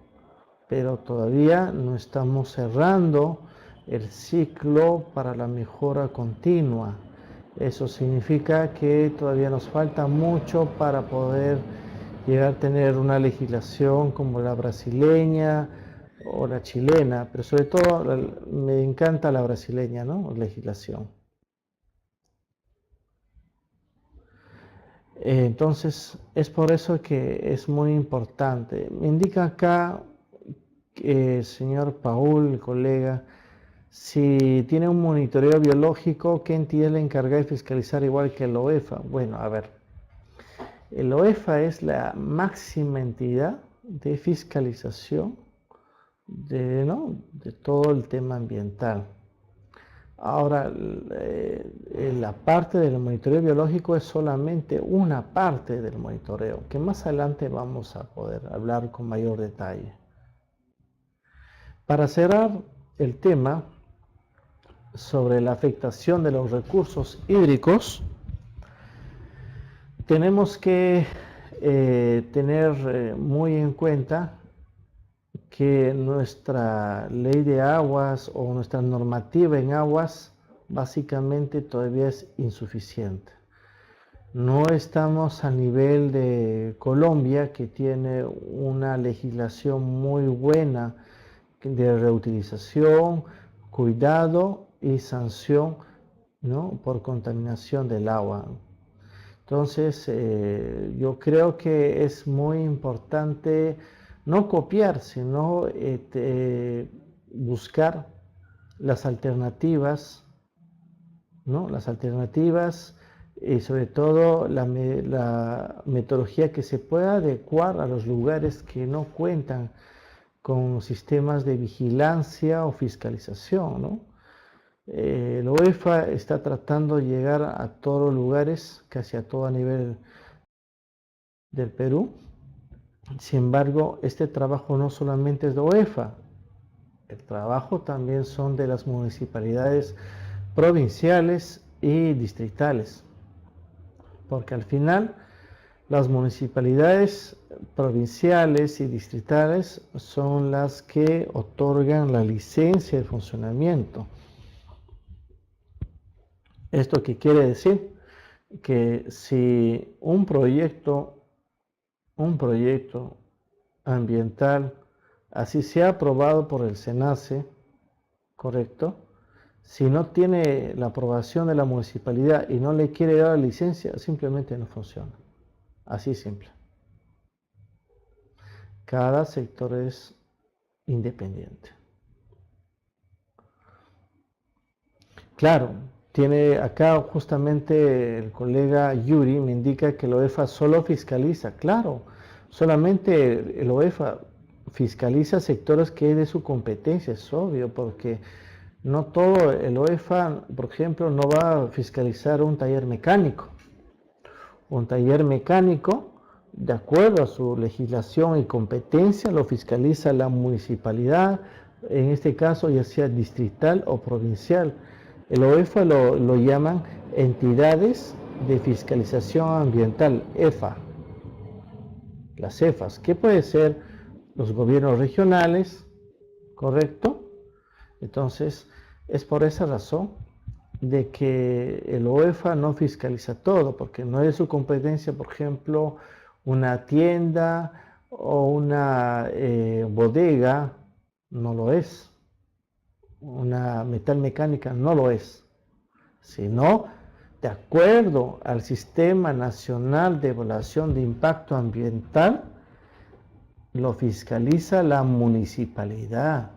pero todavía no estamos cerrando el ciclo para la mejora continua. Eso significa que todavía nos falta mucho para poder llegar a tener una legislación como la brasileña o la chilena, pero sobre todo me encanta la brasileña, ¿no?, legislación. Entonces, es por eso que es muy importante. Me indica acá, señor Paul, colega, si tiene un monitoreo biológico, ¿qué entidad le encarga de fiscalizar igual que el OEFA? Bueno, a ver, el OEFA es la máxima entidad de fiscalización de todo el tema ambiental. Ahora, la parte del monitoreo biológico es solamente una parte del monitoreo, que más adelante vamos a poder hablar con mayor detalle. Para cerrar el tema sobre la afectación de los recursos hídricos, tenemos que tener muy en cuenta que nuestra ley de aguas o nuestra normativa en aguas básicamente todavía es insuficiente. No estamos a nivel de Colombia, que tiene una legislación muy buena de reutilización, cuidado y sanción, ¿no?, por contaminación del agua. Entonces, yo creo que es muy importante no copiar, sino buscar las alternativas, ¿no? Las alternativas y sobre todo la metodología que se pueda adecuar a los lugares que no cuentan con sistemas de vigilancia o fiscalización, ¿no? La UEFA está tratando de llegar a todos los lugares, casi a todo a nivel del Perú. Sin embargo, este trabajo no solamente es de UEFA, el trabajo también son de las municipalidades provinciales y distritales, porque al final las municipalidades provinciales y distritales son las que otorgan la licencia de funcionamiento. ¿Esto qué quiere decir? Que si un proyecto ambiental, así sea aprobado por el SENACE, ¿correcto? Si no tiene la aprobación de la municipalidad y no le quiere dar la licencia, simplemente no funciona. Así simple. Cada sector es independiente. Claro, tiene acá justamente el colega Yuri me indica que la UEFA solo fiscaliza. Claro, solamente el UEFA fiscaliza sectores que es de su competencia, es obvio, porque no todo el UEFA, por ejemplo, no va a fiscalizar un taller mecánico. Un taller mecánico, de acuerdo a su legislación y competencia, lo fiscaliza la municipalidad, en este caso ya sea distrital o provincial. El UEFA lo llaman entidades de fiscalización ambiental, EFA. Las EFAs, que puede ser los gobiernos regionales, ¿correcto? Entonces, es por esa razón de que el UEFA no fiscaliza todo, porque no es su competencia, por ejemplo, una tienda o una bodega, no lo es. Una metalmecánica no lo es, sino de acuerdo al Sistema Nacional de Evaluación de Impacto Ambiental, lo fiscaliza la municipalidad.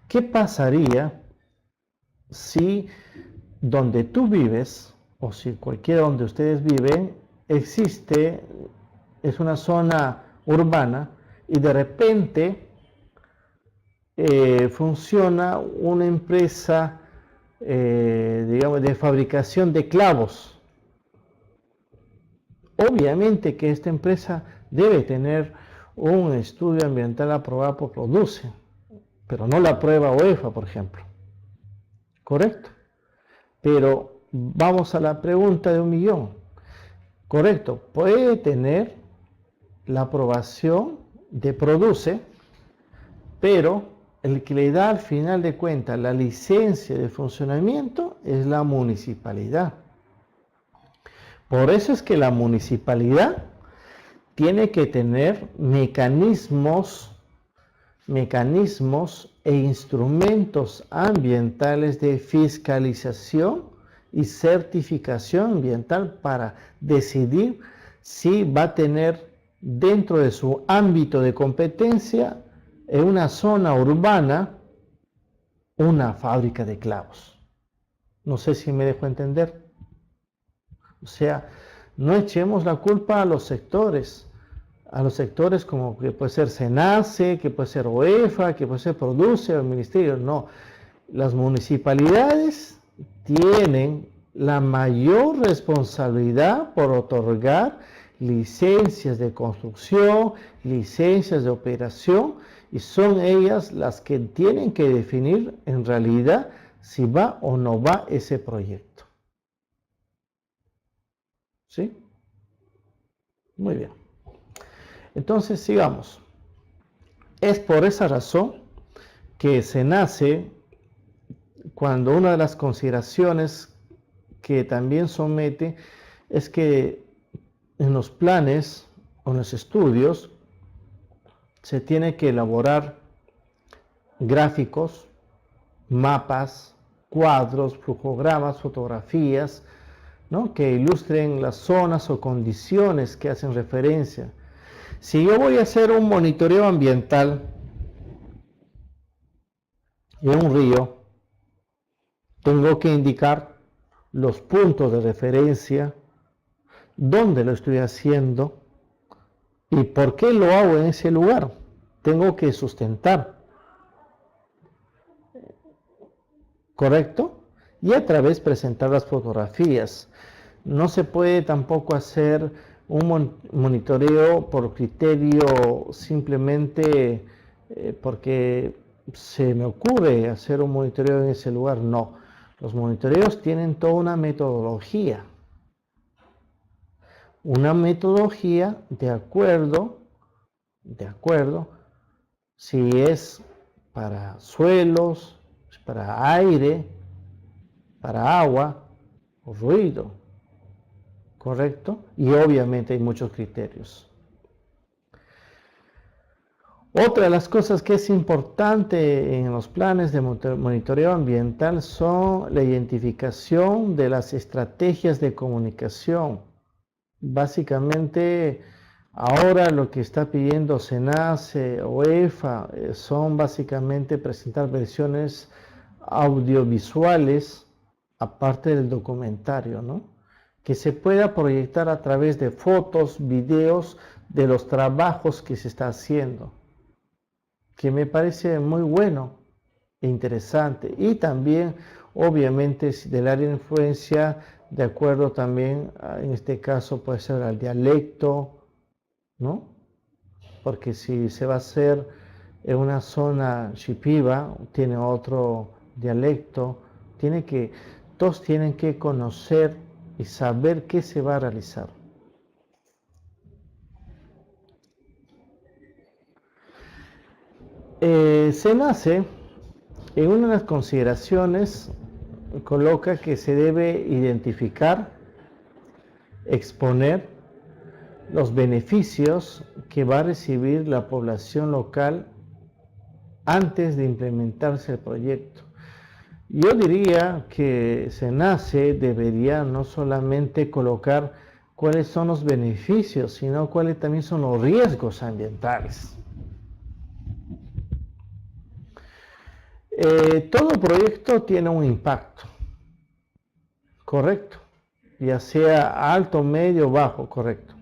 ¿Qué pasaría si donde tú vives, o si cualquiera donde ustedes viven, es una zona urbana y de repente funciona una empresa, digamos, de fabricación de clavos? Obviamente que esta empresa debe tener un estudio ambiental aprobado por Produce, pero no la aprueba UEFA, por ejemplo. ¿Correcto? Pero vamos a la pregunta de 1.000.000. Correcto, puede tener la aprobación de Produce, pero el que le da al final de cuentas la licencia de funcionamiento es la municipalidad. Por eso es que la municipalidad tiene que tener mecanismos e instrumentos ambientales de fiscalización y certificación ambiental para decidir si va a tener dentro de su ámbito de competencia en una zona urbana una fábrica de clavos. No sé si me dejo entender. O sea, no echemos la culpa a los sectores como que puede ser SENACE, que puede ser UEFA, que puede ser Produce o el Ministerio. No, las municipalidades tienen la mayor responsabilidad por otorgar licencias de construcción, licencias de operación, y son ellas las que tienen que definir en realidad si va o no va ese proyecto. ¿Sí? Muy bien. Entonces, sigamos. Es por esa razón que SENACE, cuando una de las consideraciones que también somete es que en los planes o en los estudios se tiene que elaborar gráficos, mapas, cuadros, flujogramas, fotografías, ¿no?, que ilustren las zonas o condiciones que hacen referencia. Si yo voy a hacer un monitoreo ambiental en un río, tengo que indicar los puntos de referencia, dónde lo estoy haciendo y por qué lo hago en ese lugar. Tengo que sustentar, ¿correcto? Y a través presentar las fotografías. No se puede tampoco hacer un monitoreo por criterio simplemente porque se me ocurre hacer un monitoreo en ese lugar. No, los monitoreos tienen toda una metodología. Una metodología de acuerdo si es para suelos, para aire, para agua o ruido, ¿correcto? Y obviamente hay muchos criterios. Otra de las cosas que es importante en los planes de monitoreo ambiental son la identificación de las estrategias de comunicación. Básicamente, ahora lo que está pidiendo SENACE o EFA son básicamente presentar versiones audiovisuales aparte del documentario, ¿no?, que se pueda proyectar a través de fotos, videos de los trabajos que se está haciendo, que me parece muy bueno e interesante. Y también, obviamente, del área de influencia, de acuerdo también, en este caso puede ser al dialecto, ¿no? Porque si se va a hacer en una zona shipiba, tiene otro dialecto, todos tienen que conocer y saber qué se va a realizar. SENACE, en una de las consideraciones, coloca que se debe identificar, exponer los beneficios que va a recibir la población local antes de implementarse el proyecto. Yo diría que SENACE debería no solamente colocar cuáles son los beneficios, sino cuáles también son los riesgos ambientales. Todo proyecto tiene un impacto, correcto, ya sea alto, medio, bajo, correcto.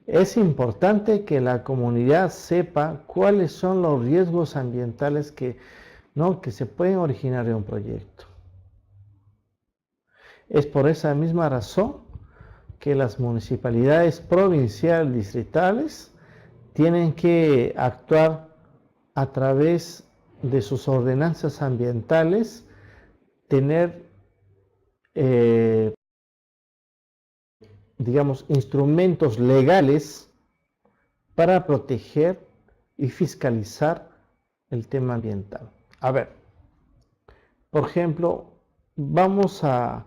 Es importante que la comunidad sepa cuáles son los riesgos ambientales que se pueden originar en un proyecto. Es por esa misma razón que las municipalidades provinciales, distritales, tienen que actuar a través de sus ordenanzas ambientales, tener, digamos, instrumentos legales para proteger y fiscalizar el tema ambiental. A ver, por ejemplo, vamos a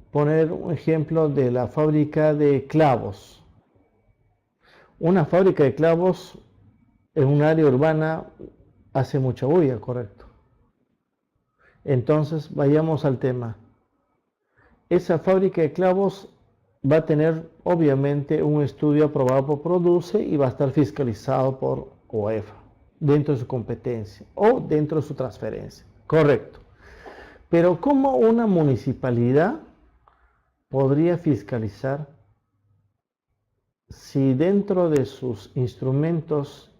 poner un ejemplo de la fábrica de clavos. Una fábrica de clavos en un área urbana hace mucha bulla, correcto. Entonces, vayamos al tema. Esa fábrica de clavos va a tener, obviamente, un estudio aprobado por Produce y va a estar fiscalizado por OEFA, dentro de su competencia o dentro de su transferencia, correcto. Pero ¿cómo una municipalidad podría fiscalizar si dentro de sus instrumentos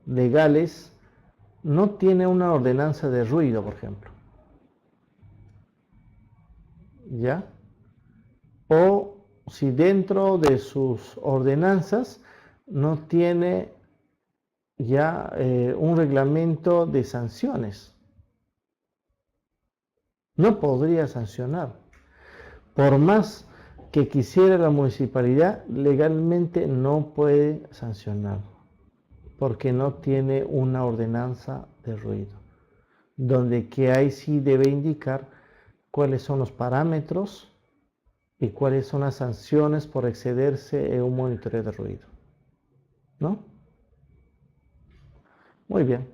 legales no tiene una ordenanza de ruido, por ejemplo? ¿Ya? O si dentro de sus ordenanzas no tiene ya un reglamento de sanciones. No podría sancionar. Por más que quisiera la municipalidad, legalmente no puede sancionar, porque no tiene una ordenanza de ruido, donde que ahí sí debe indicar cuáles son los parámetros y cuáles son las sanciones por excederse en un monitoreo de ruido, ¿no? Muy bien,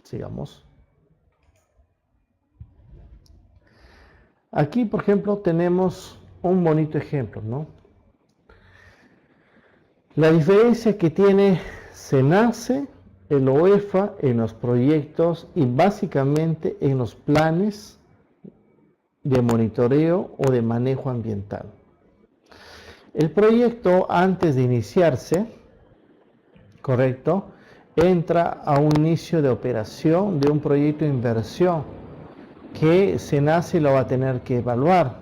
sigamos. Aquí, por ejemplo, tenemos un bonito ejemplo, ¿no? La diferencia que tiene SENACE, el OEFA en los proyectos y básicamente en los planes de monitoreo o de manejo ambiental. El proyecto, antes de iniciarse, correcto, entra a un inicio de operación de un proyecto de inversión que SENACE lo va a tener que evaluar.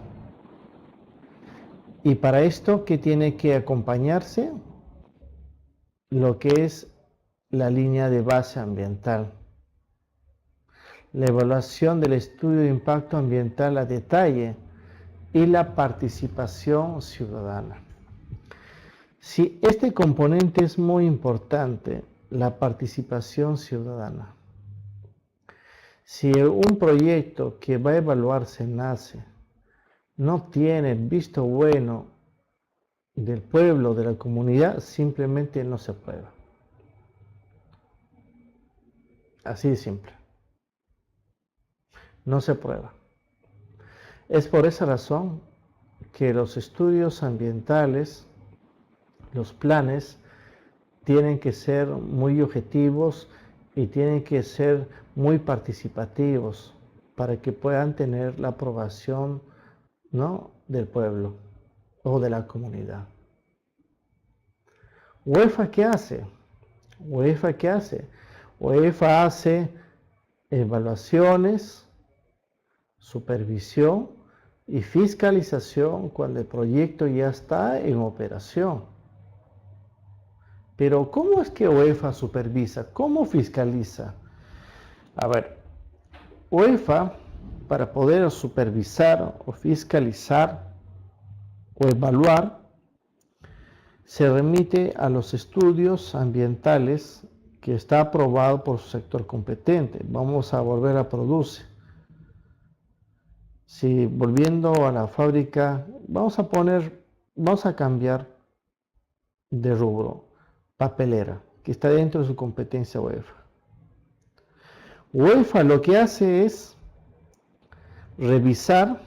Y para esto, ¿qué tiene que acompañarse? Lo que es la línea de base ambiental. La evaluación del estudio de impacto ambiental a detalle y la participación ciudadana. Si este componente es muy importante, la participación ciudadana. Si un proyecto que va a evaluarse nace no tiene visto bueno del pueblo, de la comunidad, simplemente no se aprueba. Así de simple. No se aprueba. Es por esa razón que los estudios ambientales, los planes, tienen que ser muy objetivos y tienen que ser muy participativos para que puedan tener la aprobación, ¿no?, del pueblo o de la comunidad. UEFA, ¿qué hace? UEFA, ¿qué hace? UEFA hace evaluaciones, supervisión y fiscalización cuando el proyecto ya está en operación. Pero ¿cómo es que UEFA supervisa? ¿Cómo fiscaliza? A ver, UEFA, para poder supervisar o fiscalizar o evaluar, se remite a los estudios ambientales que está aprobado por su sector competente. Vamos a volver a Produce. Si volviendo a la fábrica, vamos a cambiar de rubro, papelera, que está dentro de su competencia UEFA. UEFA lo que hace es revisar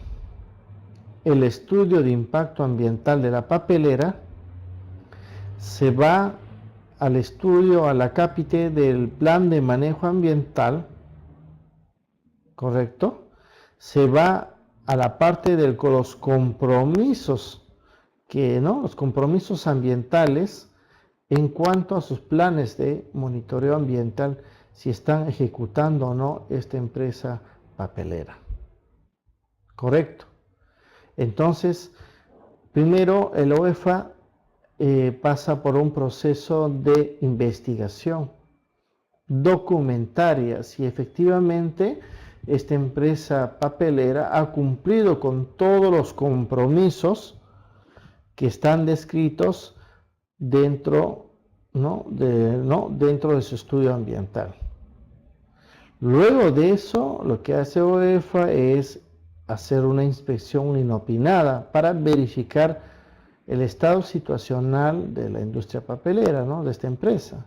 el estudio de impacto ambiental de la papelera, se va al estudio, a la cápite del plan de manejo ambiental, ¿correcto? Se va a la parte de los compromisos, los compromisos ambientales en cuanto a sus planes de monitoreo ambiental, si están ejecutando o no esta empresa papelera. Correcto. Entonces, primero el OEFA pasa por un proceso de investigación documentaria, si efectivamente esta empresa papelera ha cumplido con todos los compromisos que están descritos dentro de su estudio ambiental. Luego de eso, lo que hace OEFA es hacer una inspección inopinada para verificar el estado situacional de la industria papelera, de esta empresa.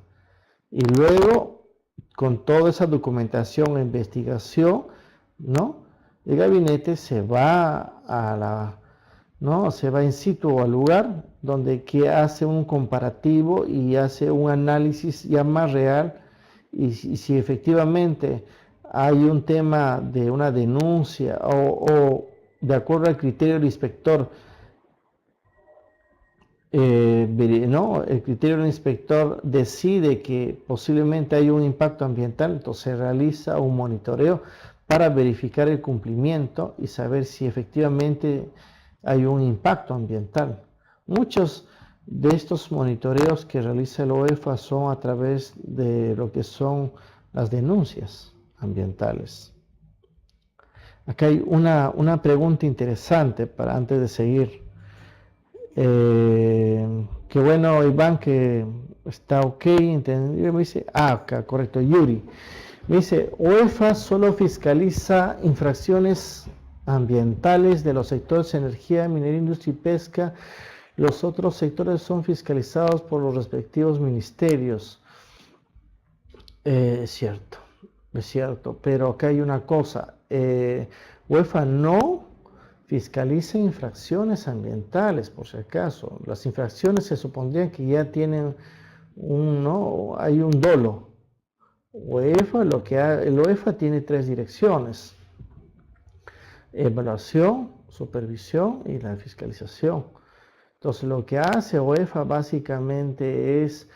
Y luego, con toda esa documentación e investigación, el gabinete se va se va in situ al lugar donde hace un comparativo y hace un análisis ya más real, y si efectivamente hay un tema de una denuncia o de acuerdo al criterio del inspector, el criterio del inspector decide que posiblemente hay un impacto ambiental, entonces se realiza un monitoreo para verificar el cumplimiento y saber si efectivamente hay un impacto ambiental. Muchos de estos monitoreos que realiza el OEFA son a través de lo que son las denuncias ambientales. Acá hay una pregunta interesante antes de seguir. Qué bueno, Iván, que está ok, entendido. Me dice, acá, correcto, Yuri. Me dice, UEFA solo fiscaliza infracciones ambientales de los sectores energía, minería, industria y pesca. Los otros sectores son fiscalizados por los respectivos ministerios. Es cierto, pero acá hay una cosa. UEFA no fiscaliza infracciones ambientales, por si acaso. Las infracciones se supondría que ya tienen hay un dolo. El UEFA tiene 3 direcciones: evaluación, supervisión y la fiscalización. Entonces lo que hace UEFA básicamente es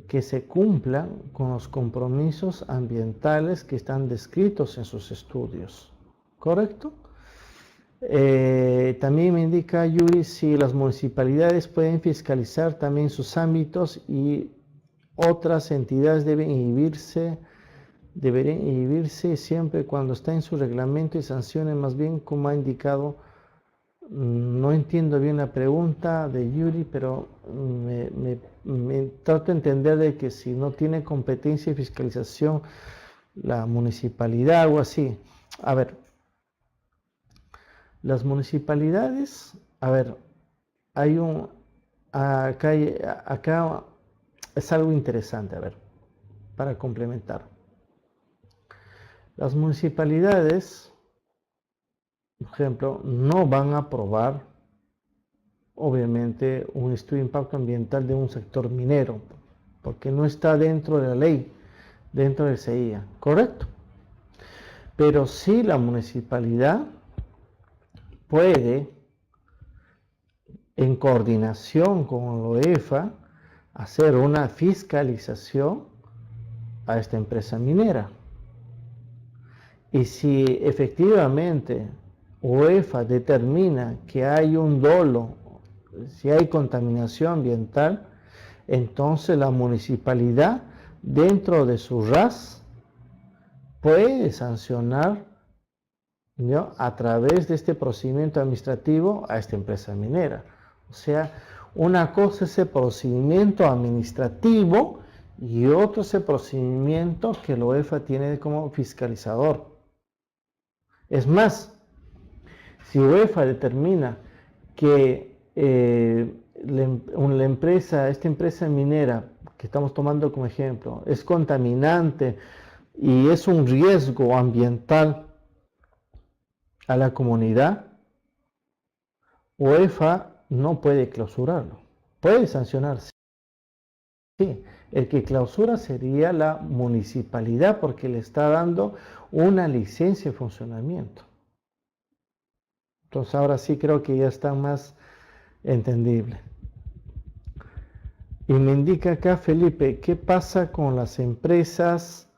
que se cumplan con los compromisos ambientales que están descritos en sus estudios, ¿correcto? También me indica Yuri si las municipalidades pueden fiscalizar también sus ámbitos y otras entidades deberían inhibirse siempre cuando está en su reglamento y sanciones, más bien como ha indicado. No entiendo bien la pregunta de Yuri, pero me trato de entender de que si no tiene competencia y fiscalización la municipalidad, algo así. A ver, las municipalidades, acá es algo interesante, para complementar. Las municipalidades, por ejemplo, no van a aprobar, obviamente, un estudio de impacto ambiental de un sector minero, porque no está dentro de la ley, dentro del CEIA, ¿correcto? Pero sí la municipalidad puede, en coordinación con la UEFA, hacer una fiscalización a esta empresa minera. Y si efectivamente UEFA determina que hay un dolo, si hay contaminación ambiental, entonces la municipalidad, dentro de su RAS, puede sancionar, ¿no?, a través de este procedimiento administrativo a esta empresa minera. O sea, una cosa es el procedimiento administrativo y otro es el procedimiento que la UEFA tiene como fiscalizador. Es más, si UEFA determina que esta empresa minera que estamos tomando como ejemplo es contaminante y es un riesgo ambiental a la comunidad, UEFA no puede clausurarlo, puede sancionarse. Sí, el que clausura sería la municipalidad porque le está dando una licencia de funcionamiento. Entonces ahora sí creo que ya está más entendible. Y me indica acá Felipe, ¿qué pasa con las empresas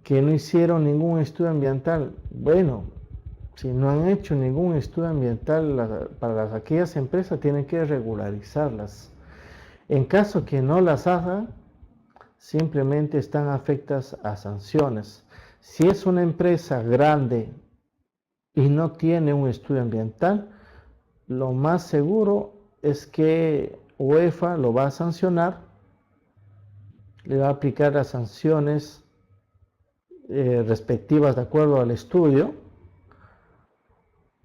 que no hicieron ningún estudio ambiental? Bueno, si no han hecho ningún estudio ambiental para aquellas empresas, tienen que regularizarlas. En caso que no las hagan, simplemente están afectas a sanciones. Si es una empresa grande y no tiene un estudio ambiental, lo más seguro es que UEFA lo va a sancionar, le va a aplicar las sanciones respectivas de acuerdo al estudio,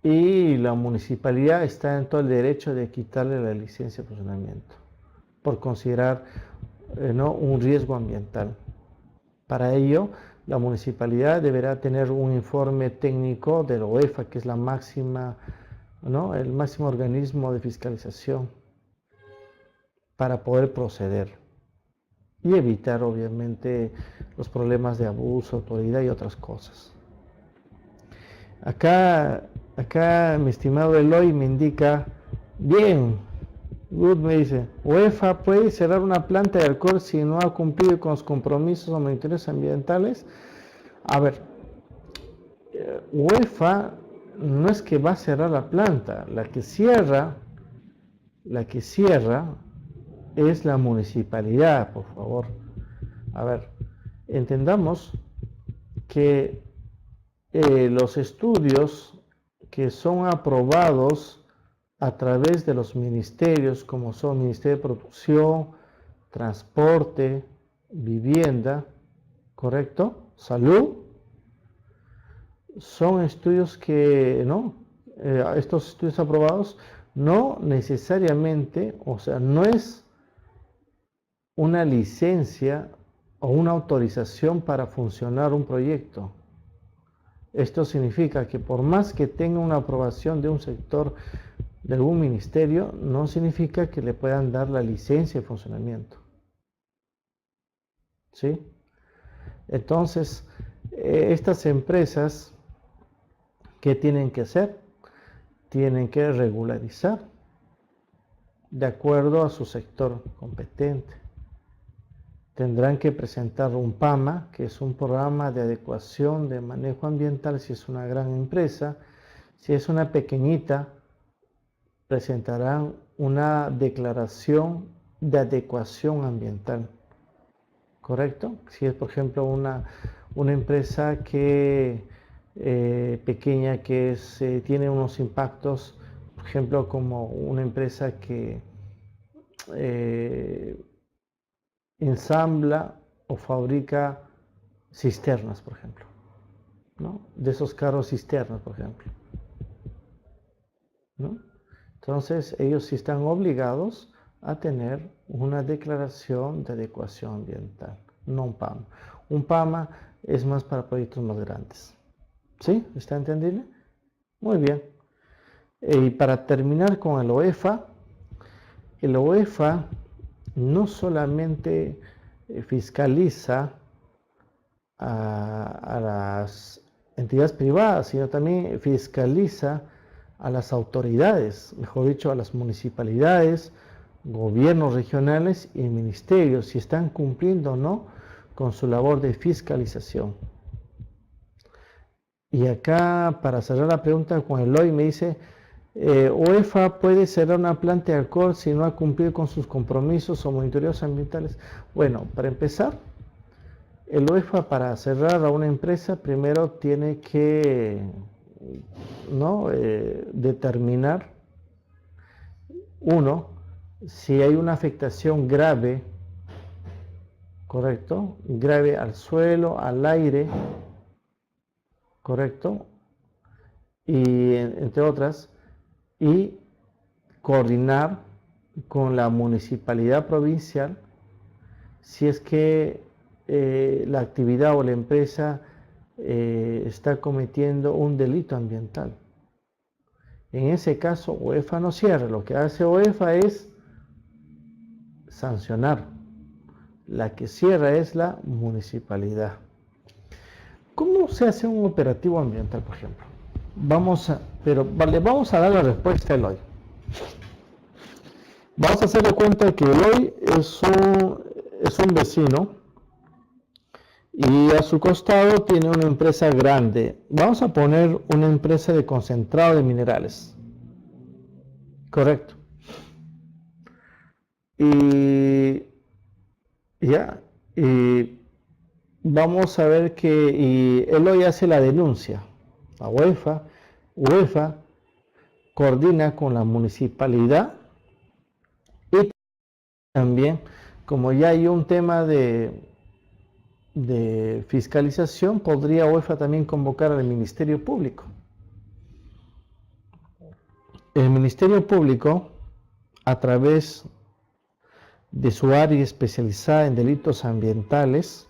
y la municipalidad está en todo el derecho de quitarle la licencia de funcionamiento por considerar un riesgo ambiental. Para ello, la municipalidad deberá tener un informe técnico de la UEFA, que es la máxima, el máximo organismo de fiscalización, para poder proceder y evitar, obviamente, los problemas de abuso, autoridad y otras cosas. Acá mi estimado Eloy me indica, bien, Good me dice, UEFA puede cerrar una planta de alcohol si no ha cumplido con los compromisos o monitoreos ambientales. A ver, UEFA no es que va a cerrar la planta, la que cierra es la municipalidad, por favor. A ver, entendamos que los estudios que son aprobados a través de los ministerios, como son Ministerio de Producción, Transporte, Vivienda, ¿correcto?, Salud, son estudios que, ¿no? Estos estudios aprobados no necesariamente, o sea, no es una licencia o una autorización para funcionar un proyecto. Esto significa que por más que tenga una aprobación de un sector, de algún ministerio, no significa que le puedan dar la licencia de funcionamiento. ¿Sí? Entonces, estas empresas, ¿qué tienen que hacer? Tienen que regularizar de acuerdo a su sector competente. Tendrán que presentar un PAMA, que es un programa de adecuación de manejo ambiental si es una gran empresa. Si es una pequeñita, presentarán una declaración de adecuación ambiental. ¿Correcto? Si es, por ejemplo, una empresa que pequeña que tiene unos impactos, por ejemplo, como una empresa que ensambla o fabrica cisternas, por ejemplo, ¿no? De esos carros cisternas, por ejemplo, ¿no? Entonces, ellos sí están obligados a tener una declaración de adecuación ambiental, no un PAMA. Un PAMA es más para proyectos más grandes. ¿Sí? ¿Está entendible? Muy bien. Y para terminar con el OEFA no solamente fiscaliza a las entidades privadas, sino también fiscaliza a las autoridades, mejor dicho, a las municipalidades, gobiernos regionales y ministerios, si están cumpliendo o no con su labor de fiscalización. Y acá, para cerrar la pregunta con Eloy, me dice, OEFA puede cerrar una planta de alcohol si no ha cumplido con sus compromisos o monitoreos ambientales. Bueno, para empezar, el OEFA para cerrar a una empresa primero tiene que, ¿no? Determinar, uno, si hay una afectación grave, correcto, grave al suelo, al aire, correcto, y entre otras, y coordinar con la municipalidad provincial si es que la actividad o la empresa está cometiendo un delito ambiental. En ese caso, OEFA no cierra. Lo que hace OEFA es sancionar. La que cierra es la municipalidad. ¿Cómo se hace un operativo ambiental, por ejemplo? Vamos a dar la respuesta a Eloy. Vamos a hacer de cuenta que Eloy es un vecino y a su costado tiene una empresa grande. Vamos a poner una empresa de concentrado de minerales. Correcto. Y vamos a ver que Eloy hace la denuncia a UEFA. UEFA coordina con la municipalidad y también, como ya hay un tema de fiscalización, podría UEFA también convocar al Ministerio Público. El Ministerio Público, a través de su área especializada en delitos ambientales,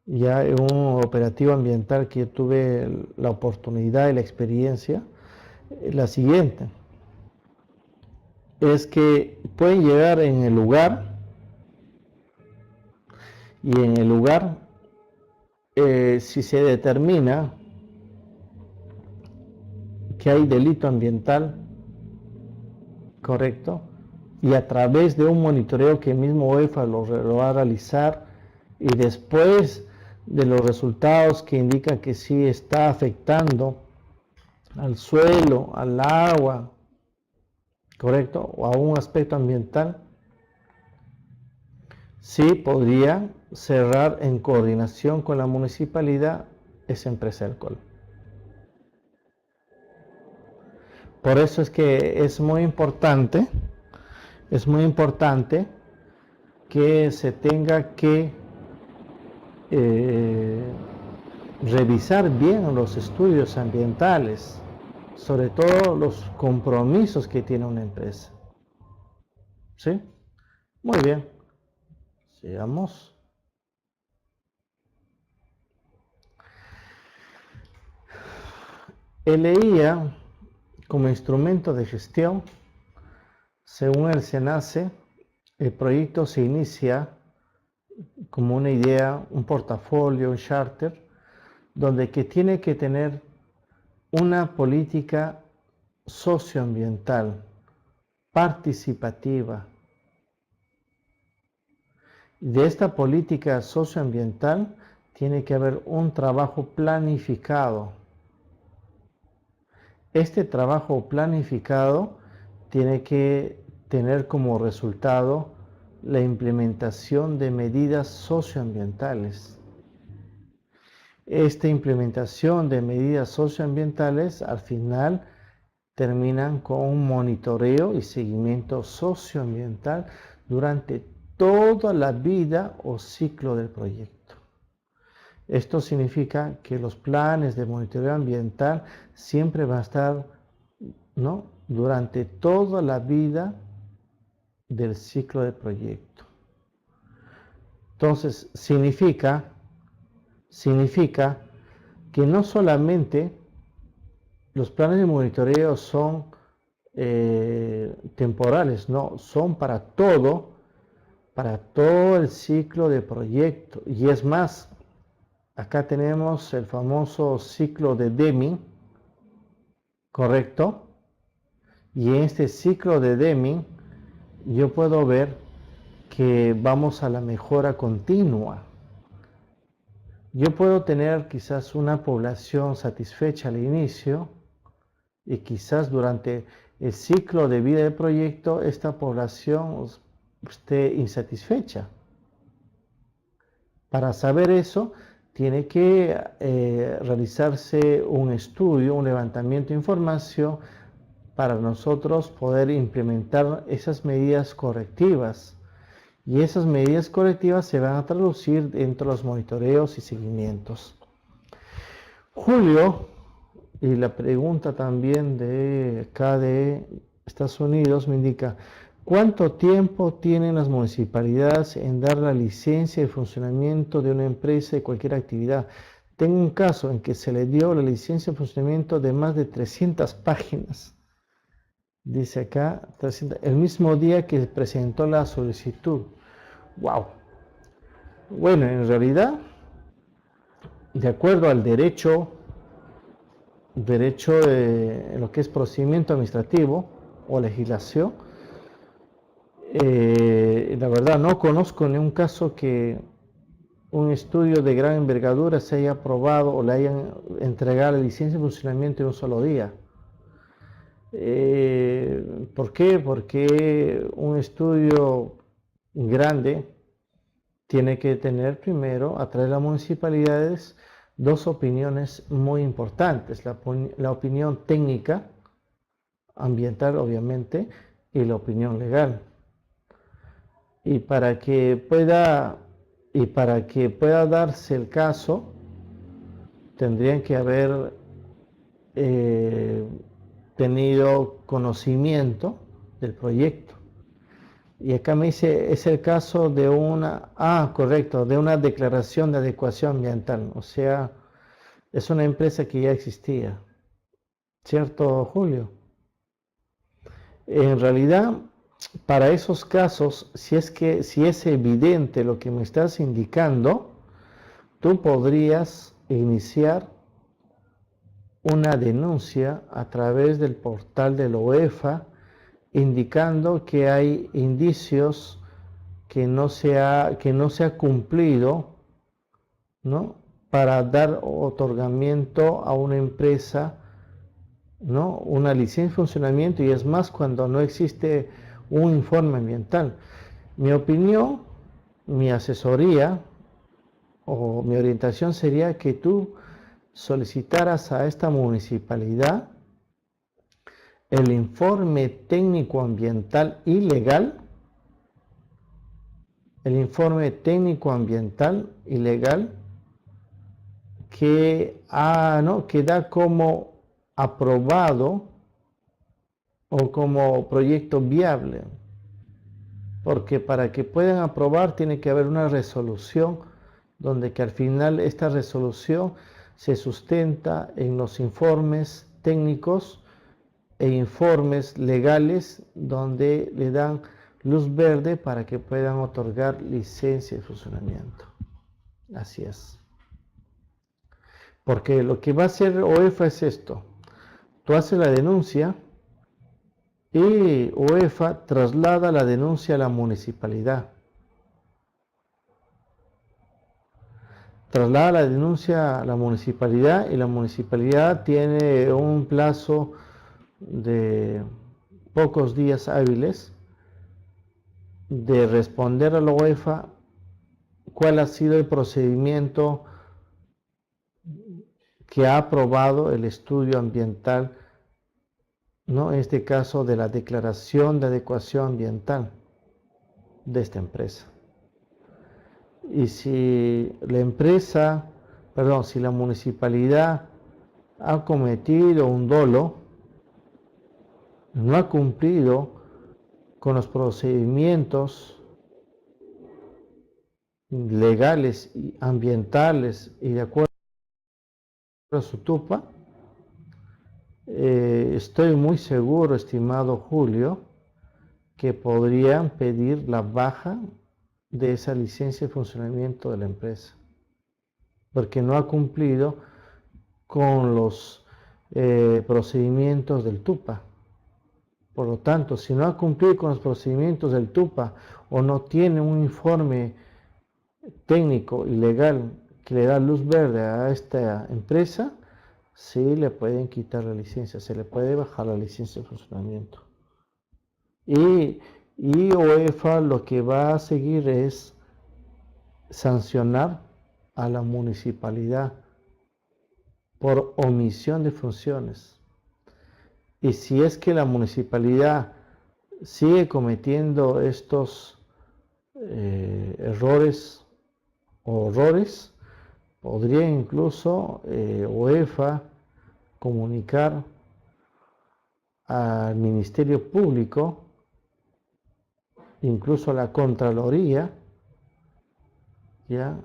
ya en un operativo ambiental que yo tuve la oportunidad y la experiencia, la siguiente, es que pueden llegar en el lugar y en el lugar, si se determina que hay delito ambiental, correcto, y a través de un monitoreo que el mismo OEFA lo va a realizar, y después de los resultados que indican que sí está afectando al suelo, al agua, correcto, o a un aspecto ambiental, sí podría cerrar en coordinación con la municipalidad esa empresa de alcohol. Por eso es que es muy importante que se tenga que revisar bien los estudios ambientales, sobre todo los compromisos que tiene una empresa. ¿Sí? Muy bien. Sigamos. El EIA, como instrumento de gestión, según el SENACE, el proyecto se inicia como una idea, un portafolio, un charter, donde que tiene que tener una política socioambiental, participativa. De esta política socioambiental tiene que haber un trabajo planificado. Este trabajo planificado tiene que tener como resultado la implementación de medidas socioambientales. Esta implementación de medidas socioambientales al final terminan con un monitoreo y seguimiento socioambiental durante toda la vida o ciclo del proyecto. Esto significa que los planes de monitoreo ambiental siempre van a estar, ¿no?, durante toda la vida del ciclo del proyecto. Entonces, significa que no solamente los planes de monitoreo son temporales, no, son para todo el ciclo de proyecto. Y es más, acá tenemos el famoso ciclo de Deming, ¿correcto? Y en este ciclo de Deming yo puedo ver que vamos a la mejora continua. Yo puedo tener quizás una población satisfecha al inicio y quizás durante el ciclo de vida del proyecto esta población esté insatisfecha. Para saber eso, tiene que realizarse un estudio, un levantamiento de información para nosotros poder implementar esas medidas correctivas. Y esas medidas correctivas se van a traducir dentro de los monitoreos y seguimientos. Julio, y la pregunta también de acá de Estados Unidos me indica, ¿cuánto tiempo tienen las municipalidades en dar la licencia de funcionamiento de una empresa de cualquier actividad? Tengo un caso en que se le dio la licencia de funcionamiento de más de 300 páginas. Dice acá, 300, el mismo día que presentó la solicitud. ¡Wow! Bueno, en realidad, de acuerdo al derecho de lo que es procedimiento administrativo o legislación, la verdad no conozco ni un caso que un estudio de gran envergadura se haya aprobado o le hayan entregado la licencia de funcionamiento en un solo día. ¿Por qué? Porque un estudio grande tiene que tener primero, a través de las municipalidades, dos opiniones muy importantes. La opinión técnica, ambiental obviamente, y la opinión legal. Y para que pueda darse el caso, tendrían que haber tenido conocimiento del proyecto. Y acá me dice, es el caso de de una declaración de adecuación ambiental. O sea, es una empresa que ya existía. ¿Cierto, Julio? En realidad, para esos casos, si es evidente lo que me estás indicando, tú podrías iniciar una denuncia a través del portal de la UEFA, indicando que hay indicios que no se ha cumplido, ¿no?, para dar otorgamiento a una empresa, ¿no?, una licencia de funcionamiento, y es más cuando no existe un informe ambiental. Mi opinión, mi asesoría o mi orientación sería que tú solicitaras a esta municipalidad el informe técnico ambiental y legal, que da como aprobado o como proyecto viable, porque para que puedan aprobar tiene que haber una resolución donde que al final esta resolución se sustenta en los informes técnicos e informes legales donde le dan luz verde para que puedan otorgar licencia de funcionamiento. Así es. Porque lo que va a hacer OEFA es esto. Tú haces la denuncia y OEFA traslada la denuncia a la municipalidad. Traslada la denuncia a la municipalidad y la municipalidad tiene un plazo de pocos días hábiles de responder a la OEFA cuál ha sido el procedimiento que ha aprobado el estudio ambiental, ¿no? En este caso de la declaración de adecuación ambiental de esta empresa. Y si si la municipalidad ha cometido un dolo, no ha cumplido con los procedimientos legales y ambientales y de acuerdo a su TUPA, estoy muy seguro, estimado Julio, que podrían pedir la baja de esa licencia de funcionamiento de la empresa, porque no ha cumplido con los procedimientos del TUPA. Por lo tanto, si no ha cumplido con los procedimientos del TUPA o no tiene un informe técnico y legal que le da luz verde a esta empresa, sí le pueden quitar la licencia, se le puede bajar la licencia de funcionamiento. Y OEFA lo que va a seguir es sancionar a la municipalidad por omisión de funciones. Y si es que la municipalidad sigue cometiendo estos errores o horrores, podría incluso OEFA comunicar al Ministerio Público, incluso a la Contraloría, ya,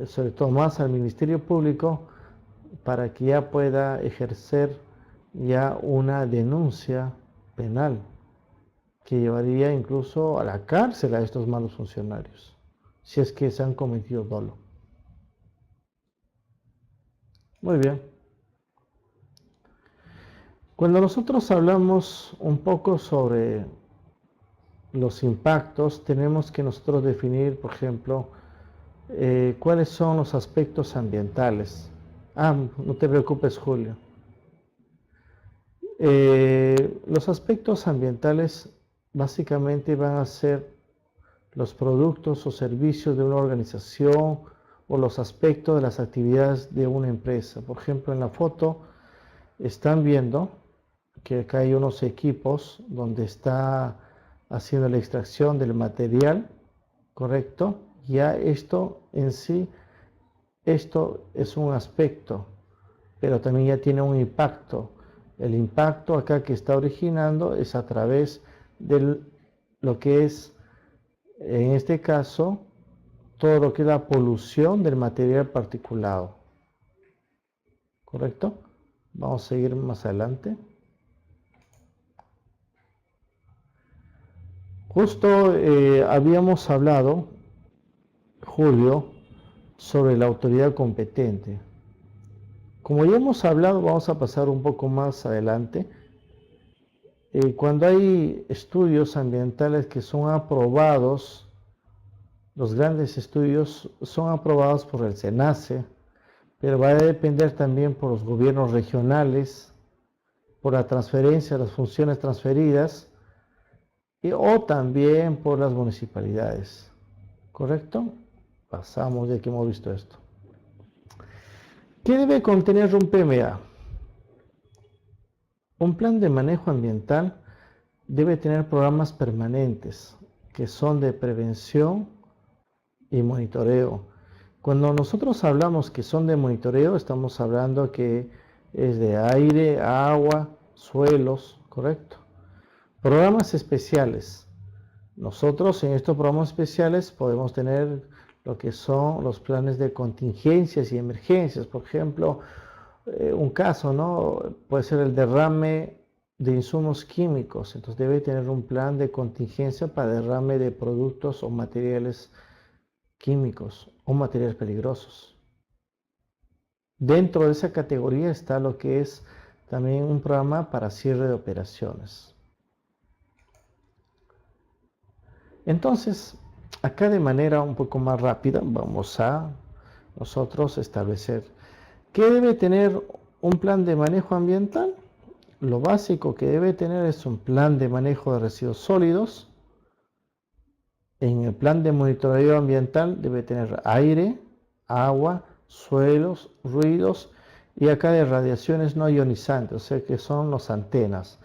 sobre todo más al Ministerio Público, para que ya pueda ejercer ya una denuncia penal que llevaría incluso a la cárcel a estos malos funcionarios, si es que se han cometido dolo. Muy bien. Cuando nosotros hablamos un poco sobre los impactos, tenemos que nosotros definir, por ejemplo, cuáles son los aspectos ambientales. No te preocupes, Julio. Los aspectos ambientales básicamente van a ser los productos o servicios de una organización o los aspectos de las actividades de una empresa. Por ejemplo, en la foto están viendo que acá hay unos equipos donde está haciendo la extracción del material, ¿correcto? Ya esto en sí, esto es un aspecto, pero también ya tiene un impacto. El impacto acá que está originando es a través de lo que es, en este caso, todo lo que es la polución del material particulado. ¿Correcto? Vamos a seguir más adelante. Justo habíamos hablado, Julio, sobre la autoridad competente. Como ya hemos hablado, vamos a pasar un poco más adelante. Cuando hay estudios ambientales que son aprobados, los grandes estudios son aprobados por el SENACE, pero va a depender también por los gobiernos regionales, por la transferencia de las funciones transferidas, o también por las municipalidades. ¿Correcto? Pasamos ya que hemos visto esto. ¿Qué debe contener un PMA? Un plan de manejo ambiental debe tener programas permanentes que son de prevención y monitoreo, Cuando nosotros hablamos que son de monitoreo, estamos hablando que es de aire, agua, suelos, correcto. Programas especiales. Nosotros en estos programas especiales podemos tener lo que son los planes de contingencias y emergencias. Por ejemplo, un caso, ¿no? Puede ser el derrame de insumos químicos. Entonces debe tener un plan de contingencia para derrame de productos o materiales químicos o materiales peligrosos. Dentro de esa categoría está lo que es también un programa para cierre de operaciones. Entonces, acá de manera un poco más rápida vamos a nosotros establecer ¿qué debe tener un plan de manejo ambiental? Lo básico que debe tener es un plan de manejo de residuos sólidos. En el plan de monitoreo ambiental debe tener aire, agua, suelos, ruidos y acá de radiaciones no ionizantes, o sea que son las antenas.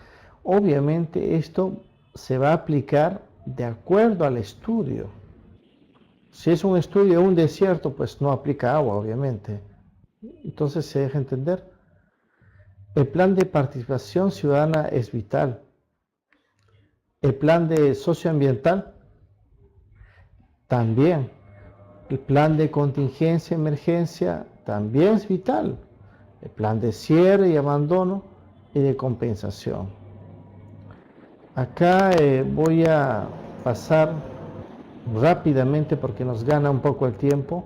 Obviamente esto se va a aplicar de acuerdo al estudio. Si es un estudio de un desierto, pues no aplica agua, obviamente. Entonces se deja entender. El plan de participación ciudadana es vital. El plan de socioambiental también. El plan de contingencia, emergencia también es vital. El plan de cierre y abandono y de compensación. Acá voy a pasar rápidamente porque nos gana un poco el tiempo,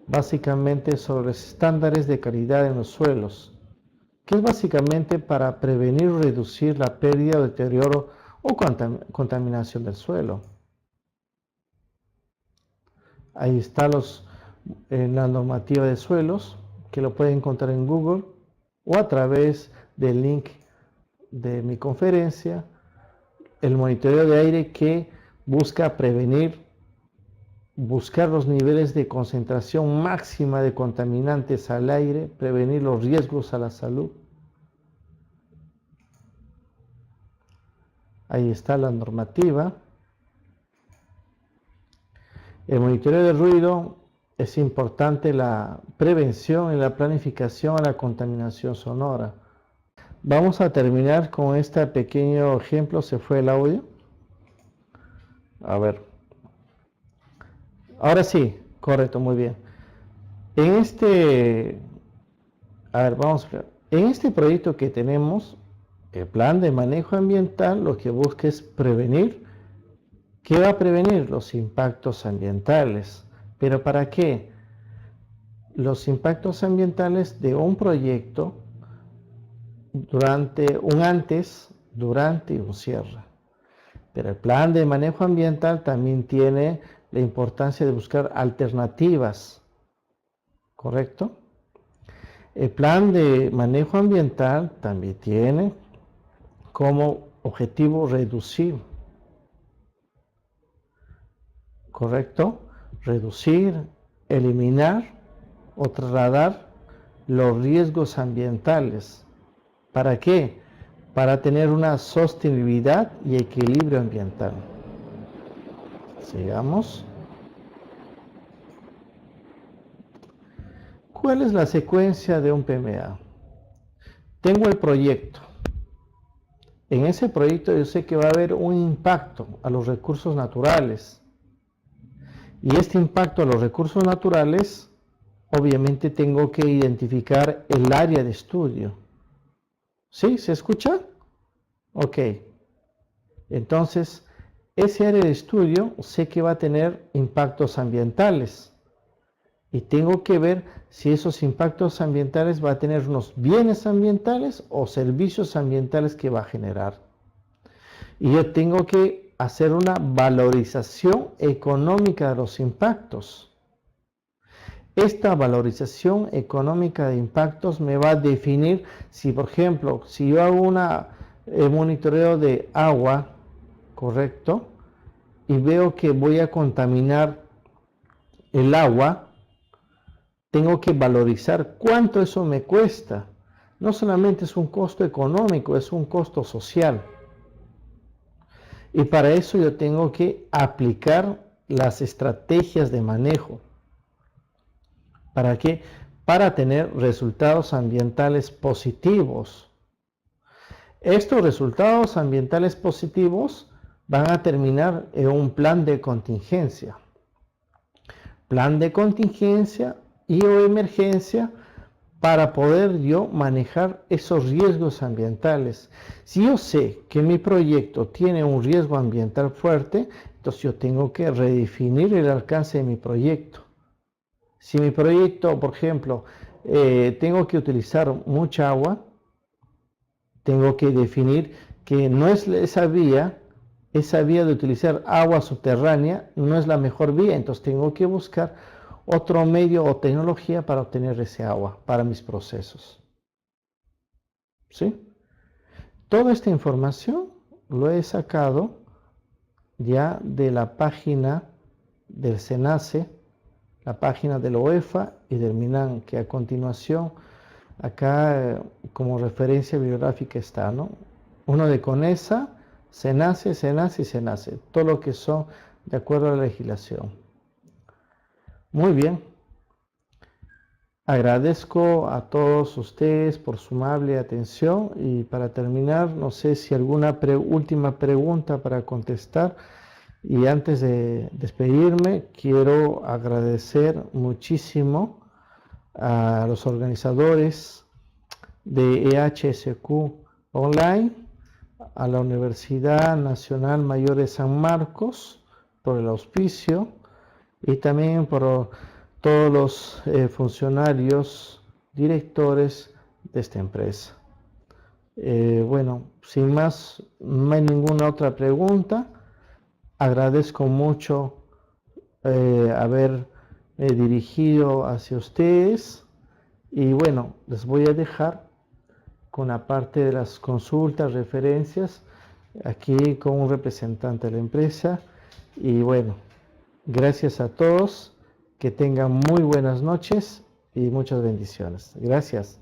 básicamente sobre los estándares de calidad en los suelos, que es básicamente para prevenir o reducir la pérdida o deterioro o contaminación del suelo. Ahí está la normativa de suelos, que lo pueden encontrar en Google o a través del link de mi conferencia, el monitoreo de aire que busca prevenir, buscar los niveles de concentración máxima de contaminantes al aire, prevenir los riesgos a la salud. Ahí está la normativa. El monitoreo de ruido es importante la prevención y la planificación a la contaminación sonora. Vamos a terminar con este pequeño ejemplo. ¿Se fue el audio? A ver. Ahora sí, correcto, muy bien. En este proyecto que tenemos, el plan de manejo ambiental lo que busca es prevenir. ¿Qué va a prevenir? Los impactos ambientales. ¿Pero para qué? Los impactos ambientales de un proyecto durante un antes, durante y un cierre. Pero el plan de manejo ambiental también tiene la importancia de buscar alternativas, ¿correcto? El plan de manejo ambiental también tiene como objetivo reducir, ¿correcto? Reducir, eliminar o trasladar los riesgos ambientales. ¿Para qué? Para tener una sostenibilidad y equilibrio ambiental. Sigamos. ¿Cuál es la secuencia de un PMA? Tengo el proyecto. En ese proyecto yo sé que va a haber un impacto a los recursos naturales. Y este impacto a los recursos naturales, obviamente tengo que identificar el área de estudio. ¿Sí? ¿Se escucha? Ok. Entonces, ese área de estudio sé que va a tener impactos ambientales. Y tengo que ver si esos impactos ambientales va a tener unos bienes ambientales o servicios ambientales que va a generar. Y yo tengo que hacer una valorización económica de los impactos. Esta valorización económica de impactos me va a definir si, por ejemplo, si yo hago un monitoreo de agua, correcto, y veo que voy a contaminar el agua, tengo que valorizar cuánto eso me cuesta. No solamente es un costo económico, es un costo social. Y para eso yo tengo que aplicar las estrategias de manejo. ¿Para qué? Para tener resultados ambientales positivos. Estos resultados ambientales positivos van a terminar en un plan de contingencia. Plan de contingencia y o emergencia para poder yo manejar esos riesgos ambientales. Si yo sé que mi proyecto tiene un riesgo ambiental fuerte, entonces yo tengo que redefinir el alcance de mi proyecto. Si mi proyecto, por ejemplo, tengo que utilizar mucha agua, tengo que definir que no es esa vía de utilizar agua subterránea, no es la mejor vía, entonces tengo que buscar otro medio o tecnología para obtener ese agua para mis procesos. ¿Sí? Toda esta información lo he sacado ya de la página del SENACE, la página de la UEFA y del MINAN, que a continuación acá como referencia bibliográfica está, ¿no? Uno de CONESA, SENACE, SENACE y SENACE, todo lo que son de acuerdo a la legislación. Muy bien. Agradezco a todos ustedes por su amable atención y para terminar, no sé si alguna última pregunta para contestar. Y antes de despedirme, quiero agradecer muchísimo a los organizadores de EHSQ Online, a la Universidad Nacional Mayor de San Marcos por el auspicio y también por todos los funcionarios, directores de esta empresa. Bueno, sin más, no hay ninguna otra pregunta. Agradezco mucho haber dirigido hacia ustedes y bueno, les voy a dejar con la parte de las consultas, referencias, aquí con un representante de la empresa. Y bueno, gracias a todos, que tengan muy buenas noches y muchas bendiciones. Gracias.